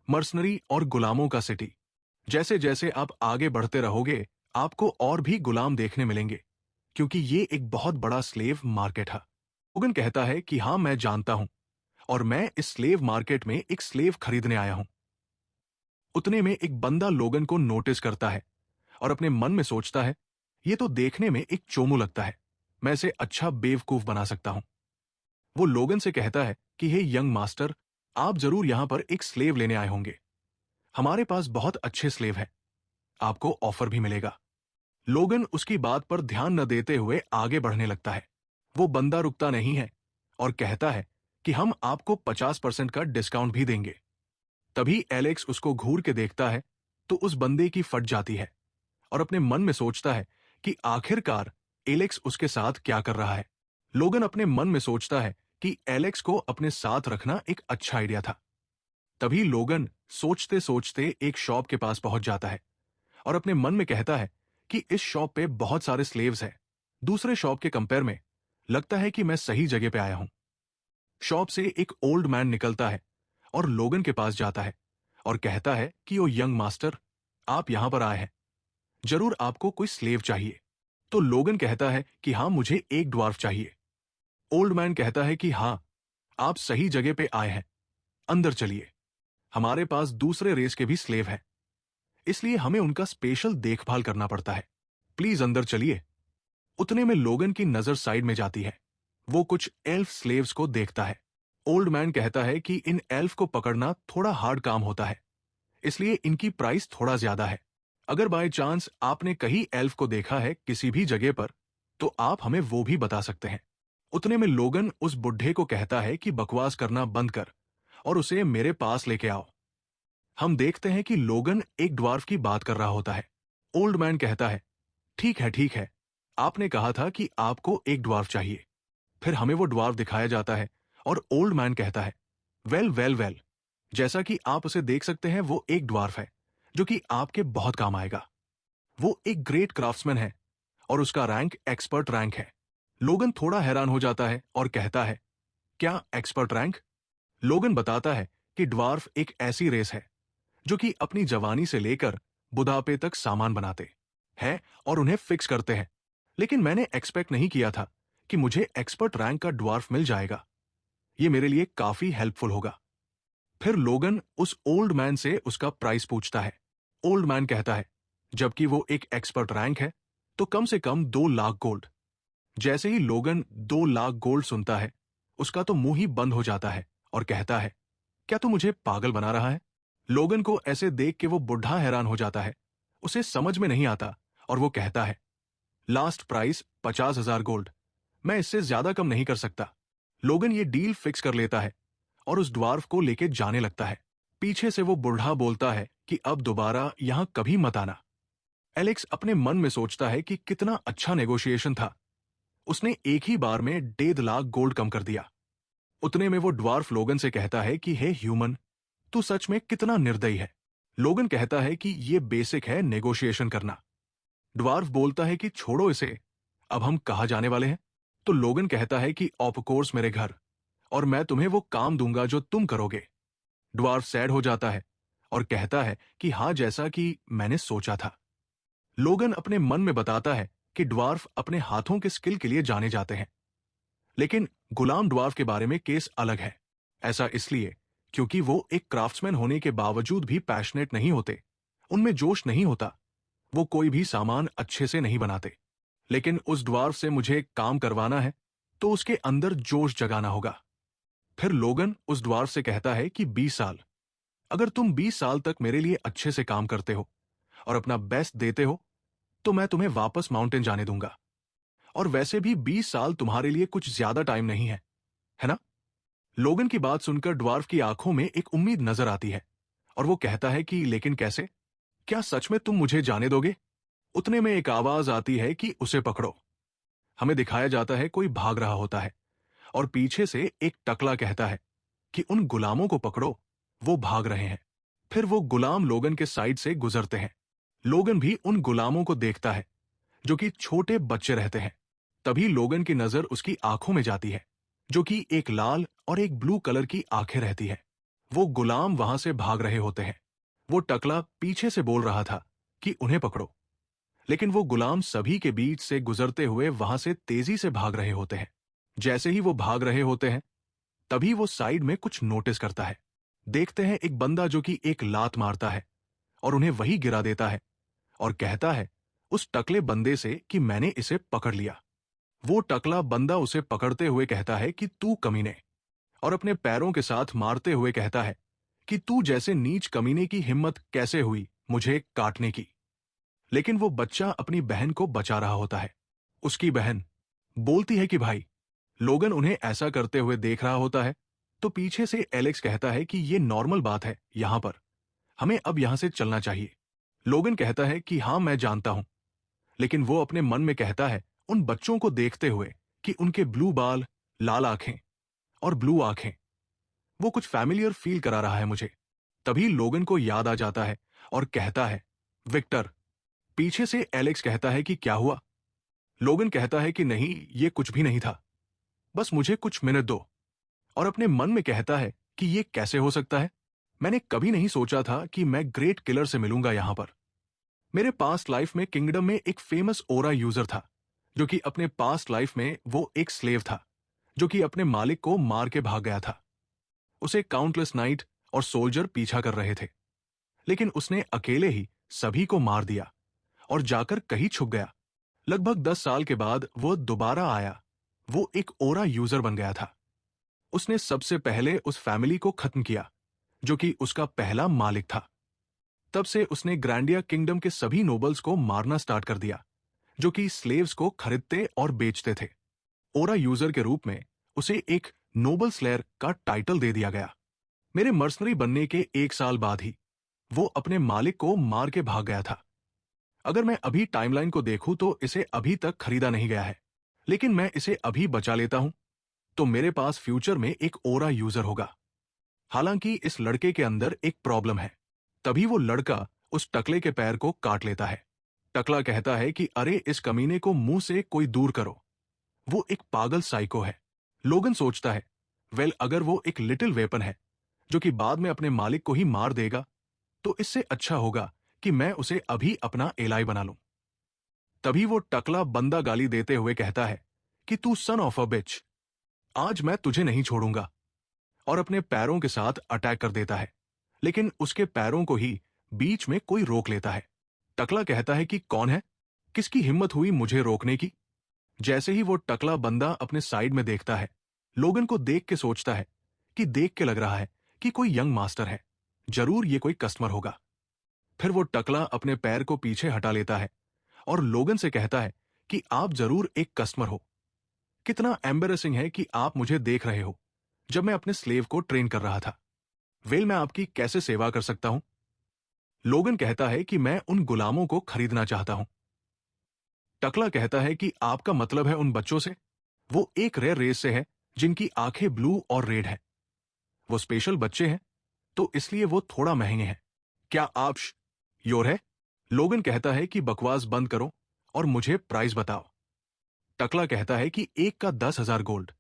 मर्सनरी और गुलामों का सिटी। जैसे जैसे आप आगे बढ़ते रहोगे आपको और भी गुलाम देखने मिलेंगे क्योंकि ये एक बहुत बड़ा स्लेव मार्केट है। लोगन कहता है कि हाँ मैं जानता हूं और मैं इस स्लेव मार्केट में एक स्लेव खरीदने आया हूं। उतने में एक बंदा लोगन को नोटिस करता है और अपने मन में सोचता है ये तो देखने में एक चोमू लगता है, मैं इसे अच्छा बेवकूफ बना सकता हूं। वो लोगन से कहता है कि हे यंग मास्टर, आप जरूर यहां पर एक स्लेव लेने आए होंगे। हमारे पास बहुत अच्छे स्लेव हैं, आपको ऑफर भी मिलेगा। लोगन उसकी बात पर ध्यान न देते हुए आगे बढ़ने लगता है। वो बंदा रुकता नहीं है और कहता है कि हम आपको 50% का डिस्काउंट भी देंगे। तभी एलेक्स उसको घूर के देखता है तो उस बंदे की फट जाती है और अपने मन में सोचता है कि आखिरकार एलेक्स उसके साथ क्या कर रहा है। लोगन अपने मन में सोचता है कि एलेक्स को अपने साथ रखना एक अच्छा आइडिया था। तभी लोगन सोचते सोचते एक शॉप के पास पहुंच जाता है और अपने मन में कहता है कि इस शॉप पे बहुत सारे स्लेव्स हैं, दूसरे शॉप के कंपेयर में लगता है कि मैं सही जगह पे आया हूं। शॉप से एक ओल्ड मैन निकलता है और लोगन के पास जाता है और कहता है कि ओ यंग मास्टर, आप यहां पर आए हैं, जरूर आपको कोई स्लेव चाहिए। तो लोगन कहता है कि हाँ मुझे एक ड्वार्फ चाहिए। ओल्ड मैन कहता है कि हाँ आप सही जगह पे आए हैं, अंदर चलिए, हमारे पास दूसरे रेस के भी स्लेव हैं, इसलिए हमें उनका स्पेशल देखभाल करना पड़ता है, प्लीज अंदर चलिए। उतने में लोगन की नजर साइड में जाती है, वो कुछ एल्फ स्लेव्स को देखता है। ओल्ड मैन कहता है कि इन एल्फ को पकड़ना थोड़ा हार्ड काम होता है, इसलिए इनकी प्राइस थोड़ा ज्यादा है। अगर बाय चांस आपने कहीं एल्फ को देखा है किसी भी जगह पर तो आप हमें वो भी बता सकते हैं। उतने में लोगन उस बुढ़े को कहता है कि बकवास करना बंद कर और उसे मेरे पास लेके आओ। हम देखते हैं कि लोगन एक ड्वार्फ की बात कर रहा होता है। ओल्ड मैन कहता है ठीक है, आपने कहा था कि आपको एक ड्वार्फ चाहिए। फिर हमें वो ड्वार्फ दिखाया जाता है और ओल्ड मैन कहता है वेल, जैसा कि आप उसे देख सकते हैं वो एक ड्वार्फ है जो कि आपके बहुत काम आएगा। वो एक ग्रेट क्राफ्ट्समैन है और उसका रैंक एक्सपर्ट रैंक है। लोगन थोड़ा हैरान हो जाता है और कहता है क्या एक्सपर्ट रैंक? लोगन बताता है कि ड्वार्फ एक ऐसी रेस है जो कि अपनी जवानी से लेकर बुढ़ापे तक सामान बनाते हैं और उन्हें फिक्स करते हैं। लेकिन मैंने एक्सपेक्ट नहीं किया था कि मुझे एक्सपर्ट रैंक का ड्वार्फ मिल जाएगा। ये मेरे लिए काफी हेल्पफुल होगा। फिर लोगन उस ओल्ड मैन से उसका प्राइस पूछता है। ओल्ड मैन कहता है, जबकि वो एक एक्सपर्ट रैंक है तो कम से कम 2 लाख गोल्ड। जैसे ही लोगन 2 लाख गोल्ड सुनता है, उसका तो मुंह ही बंद हो जाता है और कहता है, क्या तू मुझे पागल बना रहा है? लोगन को ऐसे देख के वो बुढ़ा हैरान हो जाता है। उसे समझ में नहीं आता और वो कहता है, लास्ट प्राइस 50,000 गोल्ड। मैं इससे ज्यादा कम नहीं कर सकता। लोगन ये डील फिक्स कर लेता है और उस ड्वार्फ को लेके जाने लगता है। पीछे से वो बुढ़ा बोलता है कि अब दोबारा यहां कभी मत आना। एलेक्स अपने मन में सोचता है कि कितना अच्छा नेगोशिएशन था। उसने एक ही बार में 1.5 लाख गोल्ड कम कर दिया। उतने में वो ड्वार्फ लोगन से कहता है कि हे ह्यूमन, तू सच में कितना निर्दयी है। लोगन कहता है कि ये बेसिक है नेगोशिएशन करना। ड्वार्फ बोलता है कि छोड़ो इसे, अब हम कहाँ जाने वाले हैं? तो लोगन कहता है कि ऑफ कोर्स मेरे घर, और मैं तुम्हें वो काम दूंगा जो तुम करोगे। ड्वार्फ सैड हो जाता है और कहता है कि हाँ, जैसा कि मैंने सोचा था। लोगन अपने मन में बताता है कि ड्वार्फ अपने हाथों के स्किल के लिए जाने जाते हैं। लेकिन गुलाम ड्वार्फ के बारे में केस अलग है। ऐसा इसलिए क्योंकि वो एक क्राफ्ट्समैन होने के बावजूद भी पैशनेट नहीं होते। उनमें जोश नहीं होता। वो कोई भी सामान अच्छे से नहीं बनाते। लेकिन उस ड्वार्फ से मुझे काम करवाना है तो उसके अंदर जोश जगाना होगा। फिर लोगन उस ड्वार्फ से कहता है कि 20 साल, अगर तुम 20 साल तक मेरे लिए अच्छे से काम करते हो और अपना बेस्ट देते हो तो मैं तुम्हें वापस माउंटेन जाने दूंगा। और वैसे भी 20 साल तुम्हारे लिए कुछ ज्यादा टाइम नहीं है ना? लोगन की बात सुनकर ड्वार्फ की आंखों में एक उम्मीद नजर आती है और वो कहता है कि लेकिन कैसे? क्या सच में तुम मुझे जाने दोगे? उतने में एक आवाज आती है कि उसे पकड़ो। हमें दिखाया जाता है कोई भाग रहा होता है और पीछे से एक टकला कहता है कि उन गुलामों को पकड़ो, वो भाग रहे हैं। फिर वो गुलाम लोगन के साइड से गुजरते हैं। लोगन भी उन गुलामों को देखता है जो कि छोटे बच्चे रहते हैं। तभी लोगन की नजर उसकी आंखों में जाती है, जो कि एक लाल और एक ब्लू कलर की आंखें रहती है। वो गुलाम वहां से भाग रहे होते हैं। वो टकला पीछे से बोल रहा था कि उन्हें पकड़ो, लेकिन वो गुलाम सभी के बीच से गुजरते हुए वहां से तेजी से भाग रहे होते हैं। जैसे ही वो भाग रहे होते हैं, तभी वो साइड में कुछ नोटिस करता है। देखते हैं एक बंदा जो कि एक लात मारता है और उन्हें वही गिरा देता है और कहता है उस टकले बंदे से कि मैंने इसे पकड़ लिया। वो टकला बंदा उसे पकड़ते हुए कहता है कि तू कमीने, और अपने पैरों के साथ मारते हुए कहता है कि तू जैसे नीच कमीने की हिम्मत कैसे हुई मुझे काटने की। लेकिन वो बच्चा अपनी बहन को बचा रहा होता है। उसकी बहन बोलती है कि भाई, लोगन उन्हें ऐसा करते हुए देख रहा होता है तो पीछे से एलेक्स कहता है कि ये नॉर्मल बात है यहां पर, हमें अब यहां से चलना चाहिए। लोगन कहता है कि हाँ मैं जानता हूं, लेकिन वो अपने मन में कहता है उन बच्चों को देखते हुए कि उनके ब्लू बाल, लाल आंखें और ब्लू आंखें, वो कुछ फैमिलियर फील करा रहा है मुझे। तभी लोगन को याद आ जाता है और कहता है विक्टर। पीछे से एलेक्स कहता है कि क्या हुआ? लोगन कहता है कि नहीं, ये कुछ भी नहीं था, बस मुझे कुछ मिनट दो। और अपने मन में कहता है कि ये कैसे हो सकता है? मैंने कभी नहीं सोचा था कि मैं ग्रेट किलर से मिलूंगा यहां पर। मेरे पास्ट लाइफ में किंगडम में एक फेमस ओरा यूजर था, जो कि अपने पास्ट लाइफ में वो एक स्लेव था जो कि अपने मालिक को मार के भाग गया था। उसे काउंटलेस नाइट और सोल्जर पीछा कर रहे थे, लेकिन उसने अकेले ही सभी को मार दिया और जाकर कहीं छुप गया। लगभग 10 साल के बाद वो दोबारा आया। वो एक ओरा यूजर बन गया था। उसने सबसे पहले उस फैमिली को खत्म किया जो कि उसका पहला मालिक था। तब से उसने ग्रैंडिया किंगडम के सभी नोबल्स को मारना स्टार्ट कर दिया जो कि स्लेव्स को खरीदते और बेचते थे। ओरा यूजर के रूप में उसे एक नोबल स्लेयर का टाइटल दे दिया गया। मेरे मर्सनरी बनने के 1 साल बाद ही वो अपने मालिक को मार के भाग गया था। अगर मैं अभी टाइमलाइन को देखूं तो इसे अभी तक खरीदा नहीं गया है, लेकिन मैं इसे अभी बचा लेता हूं तो मेरे पास फ्यूचर में एक ओरा यूजर होगा। हालांकि इस लड़के के अंदर एक प्रॉब्लम है। तभी वो लड़का उस टकले के पैर को काट लेता है। टकला कहता है कि अरे इस कमीने को मुंह से कोई दूर करो, वो एक पागल साइको है। लोगन सोचता है अगर वो एक लिटिल वेपन है जो कि बाद में अपने मालिक को ही मार देगा, तो इससे अच्छा होगा कि मैं उसे अभी अपना एलाई बना लूं। तभी वो टकला बंदा गाली देते हुए कहता है कि तू सन ऑफ अ बिच, आज मैं तुझे नहीं छोड़ूंगा, और अपने पैरों के साथ अटैक कर देता है। लेकिन उसके पैरों को ही बीच में कोई रोक लेता है। टकला कहता है कि कौन है, किसकी हिम्मत हुई मुझे रोकने की। जैसे ही वो टकला बंदा अपने साइड में देखता है, लोगन को देख के सोचता है कि देख के लग रहा है कि कोई यंग मास्टर है, जरूर ये कोई कस्टमर होगा। फिर वो टकला अपने पैर को पीछे हटा लेता है और लोगन से कहता है कि आप जरूर एक कस्टमर हो। कितना एम्बेरसिंग है कि आप मुझे देख रहे हो जब मैं अपने स्लेव को ट्रेन कर रहा था। मैं आपकी कैसे सेवा कर सकता हूं? लोगन कहता है कि मैं उन गुलामों को खरीदना चाहता हूं। टकला कहता है कि आपका मतलब है उन बच्चों से? वो एक रेयर रेस से है जिनकी आंखें ब्लू और रेड है। वो स्पेशल बच्चे हैं, तो इसलिए वो थोड़ा महंगे हैं। क्या आप योर है? लोगन कहता है कि बकवास बंद करो और मुझे प्राइस बताओ। टकला कहता है कि एक का 10,000 गोल्ड।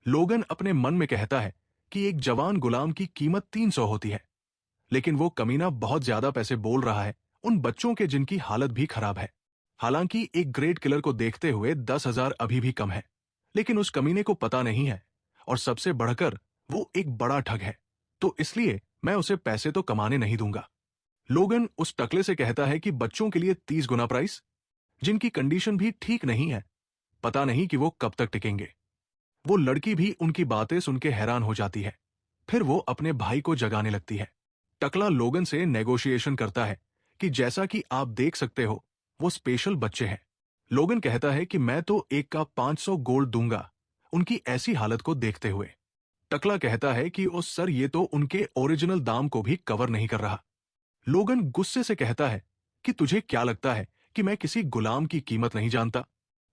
लोगन अपने मन में कहता है कि एक जवान गुलाम की कीमत 300 होती है, लेकिन वो कमीना बहुत ज्यादा पैसे बोल रहा है उन बच्चों के जिनकी हालत भी खराब है। हालांकि एक ग्रेट किलर को देखते हुए 10,000 अभी भी कम है, लेकिन उस कमीने को पता नहीं है, और सबसे बढ़कर वो एक बड़ा ठग है, तो इसलिए मैं उसे पैसे तो कमाने नहीं दूंगा। लोगन उस टकले से कहता है कि बच्चों के लिए 30 गुना प्राइस, जिनकी कंडीशन भी ठीक नहीं है, पता नहीं कि वो कब तक टिकेंगे। वो लड़की भी उनकी बातें सुन के हैरान हो जाती है। फिर वो अपने भाई को जगाने लगती है। टकला लोगन से नेगोशिएशन करता है कि जैसा कि आप देख सकते हो वो स्पेशल बच्चे हैं। लोगन कहता है कि मैं तो एक का 500 गोल्ड दूंगा उनकी ऐसी हालत को देखते हुए। टकला कहता है कि ओ सर, ये तो उनके ओरिजिनल दाम को भी कवर नहीं कर रहा। लोगन गुस्से से कहता है कि तुझे क्या लगता है कि मैं किसी गुलाम की कीमत नहीं जानता,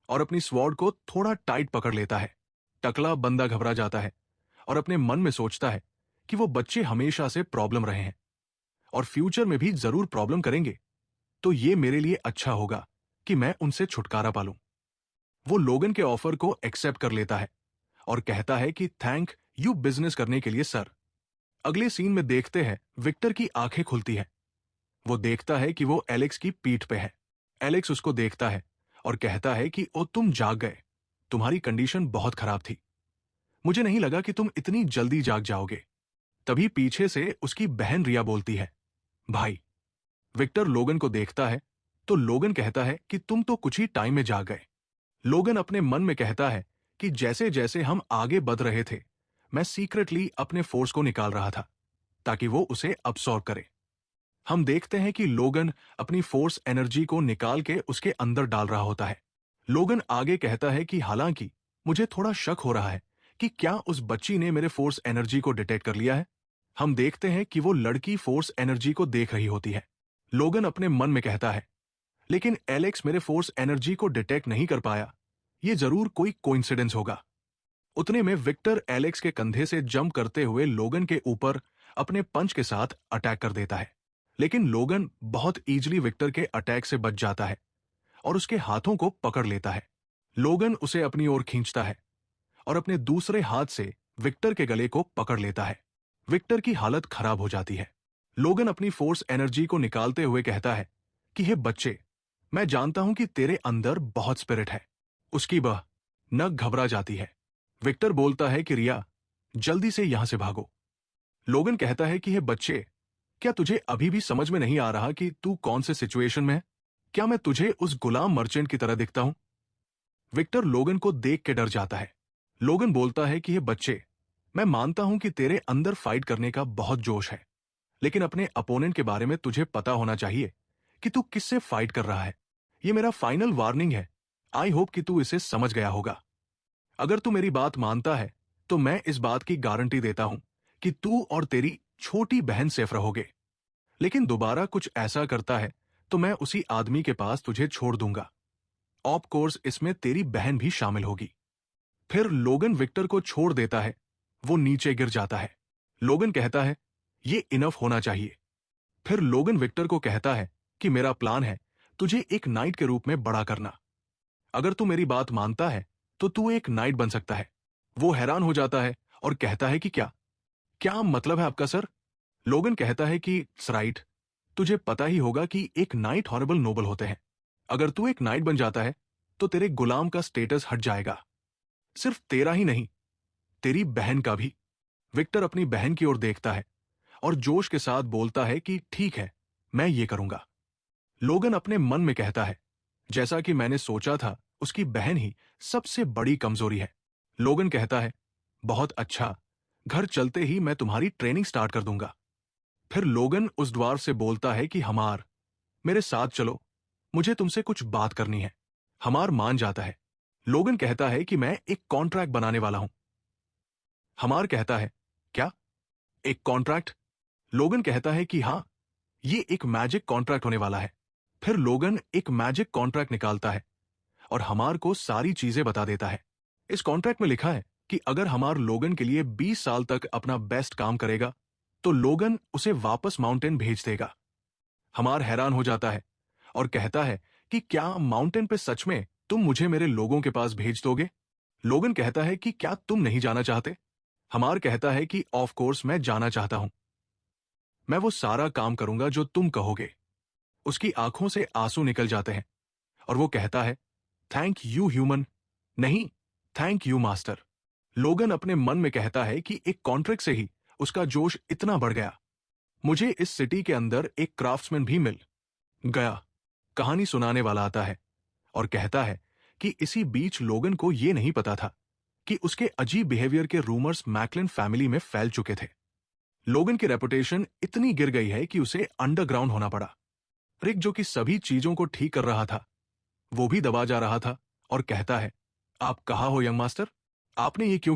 और अपनी स्वॉर्ड को थोड़ा टाइट पकड़ लेता है। टकला बंदा घबरा जाता है और अपने मन में सोचता है कि वो बच्चे हमेशा से प्रॉब्लम रहे हैं और फ्यूचर में भी जरूर प्रॉब्लम करेंगे, तो ये मेरे लिए अच्छा होगा कि मैं उनसे छुटकारा पालूं। वो लोगन के ऑफर को एक्सेप्ट कर लेता है और कहता है कि थैंक यू बिजनेस करने के लिए सर। अगले सीन में देखते हैं विक्टर की आंखें खुलती है। वो देखता है कि वो एलेक्स की पीठ पे है। एलेक्स उसको देखता है और कहता है कि ओ तुम जाग गए, तुम्हारी कंडीशन बहुत खराब थी, मुझे नहीं लगा कि तुम इतनी जल्दी जाग जाओगे। तभी पीछे से उसकी बहन रिया बोलती है, भाई। विक्टर लोगन को देखता है तो लोगन कहता है कि तुम तो कुछ ही टाइम में जाग गए। लोगन अपने मन में कहता है कि जैसे जैसे हम आगे बढ़ रहे थे, मैं सीक्रेटली अपने फोर्स को निकाल रहा था ताकि वो उसे अब्सॉर्ब करे। हम देखते हैं कि लोगन अपनी फोर्स एनर्जी को निकाल के उसके अंदर डाल रहा होता है। लोगन आगे कहता है कि हालांकि मुझे थोड़ा शक हो रहा है कि क्या उस बच्ची ने मेरे फोर्स एनर्जी को डिटेक्ट कर लिया है। हम देखते हैं कि वो लड़की फोर्स एनर्जी को देख रही होती है। लोगन अपने मन में कहता है, लेकिन एलेक्स मेरे फोर्स एनर्जी को डिटेक्ट नहीं कर पाया, ये जरूर कोई कोइंसिडेंस होगा। उतने में विक्टर एलेक्स के कंधे से जंप करते हुए लोगन के ऊपर अपने पंच के साथ अटैक कर देता है, लेकिन लोगन बहुत इजीली विक्टर के अटैक से बच जाता है और उसके हाथों को पकड़ लेता है। लोगन उसे अपनी ओर खींचता है और अपने दूसरे हाथ से विक्टर के गले को पकड़ लेता है। विक्टर की हालत खराब हो जाती है। लोगन अपनी फोर्स एनर्जी को निकालते हुए कहता है कि हे बच्चे, मैं जानता हूं कि तेरे अंदर बहुत स्पिरिट है। उसकी बह नग घबरा जाती है। विक्टर बोलता है कि रिया, जल्दी से यहां से भागो। लोगन कहता है कि हे बच्चे, क्या तुझे अभी भी समझ में नहीं आ रहा कि तू कौन से सिचुएशन में है? क्या मैं तुझे उस गुलाम मर्चेंट की तरह दिखता हूं? विक्टर लोगन को देख के डर जाता है। लोगन बोलता है कि हे बच्चे, मैं मानता हूं कि तेरे अंदर फाइट करने का बहुत जोश है, लेकिन अपने अपोनेंट के बारे में तुझे पता होना चाहिए कि तू किससे फाइट कर रहा है। ये मेरा फाइनल वार्निंग है। आई होप कि तू इसे समझ गया होगा। अगर तू मेरी बात मानता है तो मैं इस बात की गारंटी देता हूं कि तू और तेरी छोटी बहन सेफ रहोगे, लेकिन दोबारा कुछ ऐसा करता है तो मैं उसी आदमी के पास तुझे छोड़ दूंगा। ऑफ कोर्स इसमें तेरी बहन भी शामिल होगी। फिर लोगन विक्टर को छोड़ देता है। वो नीचे गिर जाता है। लोगन कहता है, ये इनफ होना चाहिए। फिर लोगन विक्टर को कहता है कि मेरा प्लान है तुझे एक नाइट के रूप में बड़ा करना। अगर तू मेरी बात मानता है तो तू एक नाइट बन सकता है। वो हैरान हो जाता है और कहता है कि क्या क्या मतलब है आपका सर? लोगन कहता है कि राइट, तुझे पता ही होगा कि एक नाइट हॉरिबल नोबल होते हैं। अगर तू एक नाइट बन जाता है तो तेरे गुलाम का स्टेटस हट जाएगा। सिर्फ तेरा ही नहीं, तेरी बहन का भी। विक्टर अपनी बहन की ओर देखता है और जोश के साथ बोलता है कि ठीक है, मैं ये करूंगा। लोगन अपने मन में कहता है, जैसा कि मैंने सोचा था, उसकी बहन ही सबसे बड़ी कमजोरी है। लोगन कहता है, बहुत अच्छा, घर चलते ही मैं तुम्हारी ट्रेनिंग स्टार्ट कर दूंगा। फिर लोगन उस द्वार से बोलता है कि हमार, मेरे साथ चलो, मुझे तुमसे कुछ बात करनी है। हमार मान जाता है। लोगन कहता है कि मैं एक कॉन्ट्रैक्ट बनाने वाला हूं। हमार कहता है, क्या, एक कॉन्ट्रैक्ट? लोगन कहता है कि हां, ये एक मैजिक कॉन्ट्रैक्ट होने वाला है। फिर लोगन एक मैजिक कॉन्ट्रैक्ट निकालता है और हमार को सारी चीजें बता देता है। इस कॉन्ट्रैक्ट में लिखा है कि अगर हमार लोगन के लिए 20 साल तक अपना बेस्ट काम करेगा तो लोगन उसे वापस माउंटेन भेज देगा। हमार हैरान हो जाता है और कहता है कि क्या माउंटेन पे सच में तुम मुझे मेरे लोगों के पास भेज दोगे? लोगन कहता है कि क्या तुम नहीं जाना चाहते? हमार कहता है कि ऑफ कोर्स मैं जाना चाहता हूं। मैं वो सारा काम करूंगा जो तुम कहोगे। उसकी आंखों से आंसू निकल जाते हैं और वो कहता है, थैंक यू ह्यूमन, नहीं, थैंक यू मास्टर। लोगन अपने मन में कहता है कि एक कॉन्ट्रैक्ट से ही उसका जोश इतना बढ़ गया। मुझे इस सिटी के अंदर एक क्राफ्ट्समैन भी मिल गया। कहानी सुनाने वाला आता है और कहता है कि इसी बीच लोगन को यह नहीं पता था कि उसके अजीब बिहेवियर के रूमर्स मैकलिन फैमिली में फैल चुके थे। लोगन की रेपुटेशन इतनी गिर गई है कि उसे अंडरग्राउंड होना पड़ा। रिक, जो कि सभी चीजों को ठीक कर रहा था, वो भी दबा जा रहा था और कहता है, आप कहाँ हो यंग मास्टर? आपने ये क्यों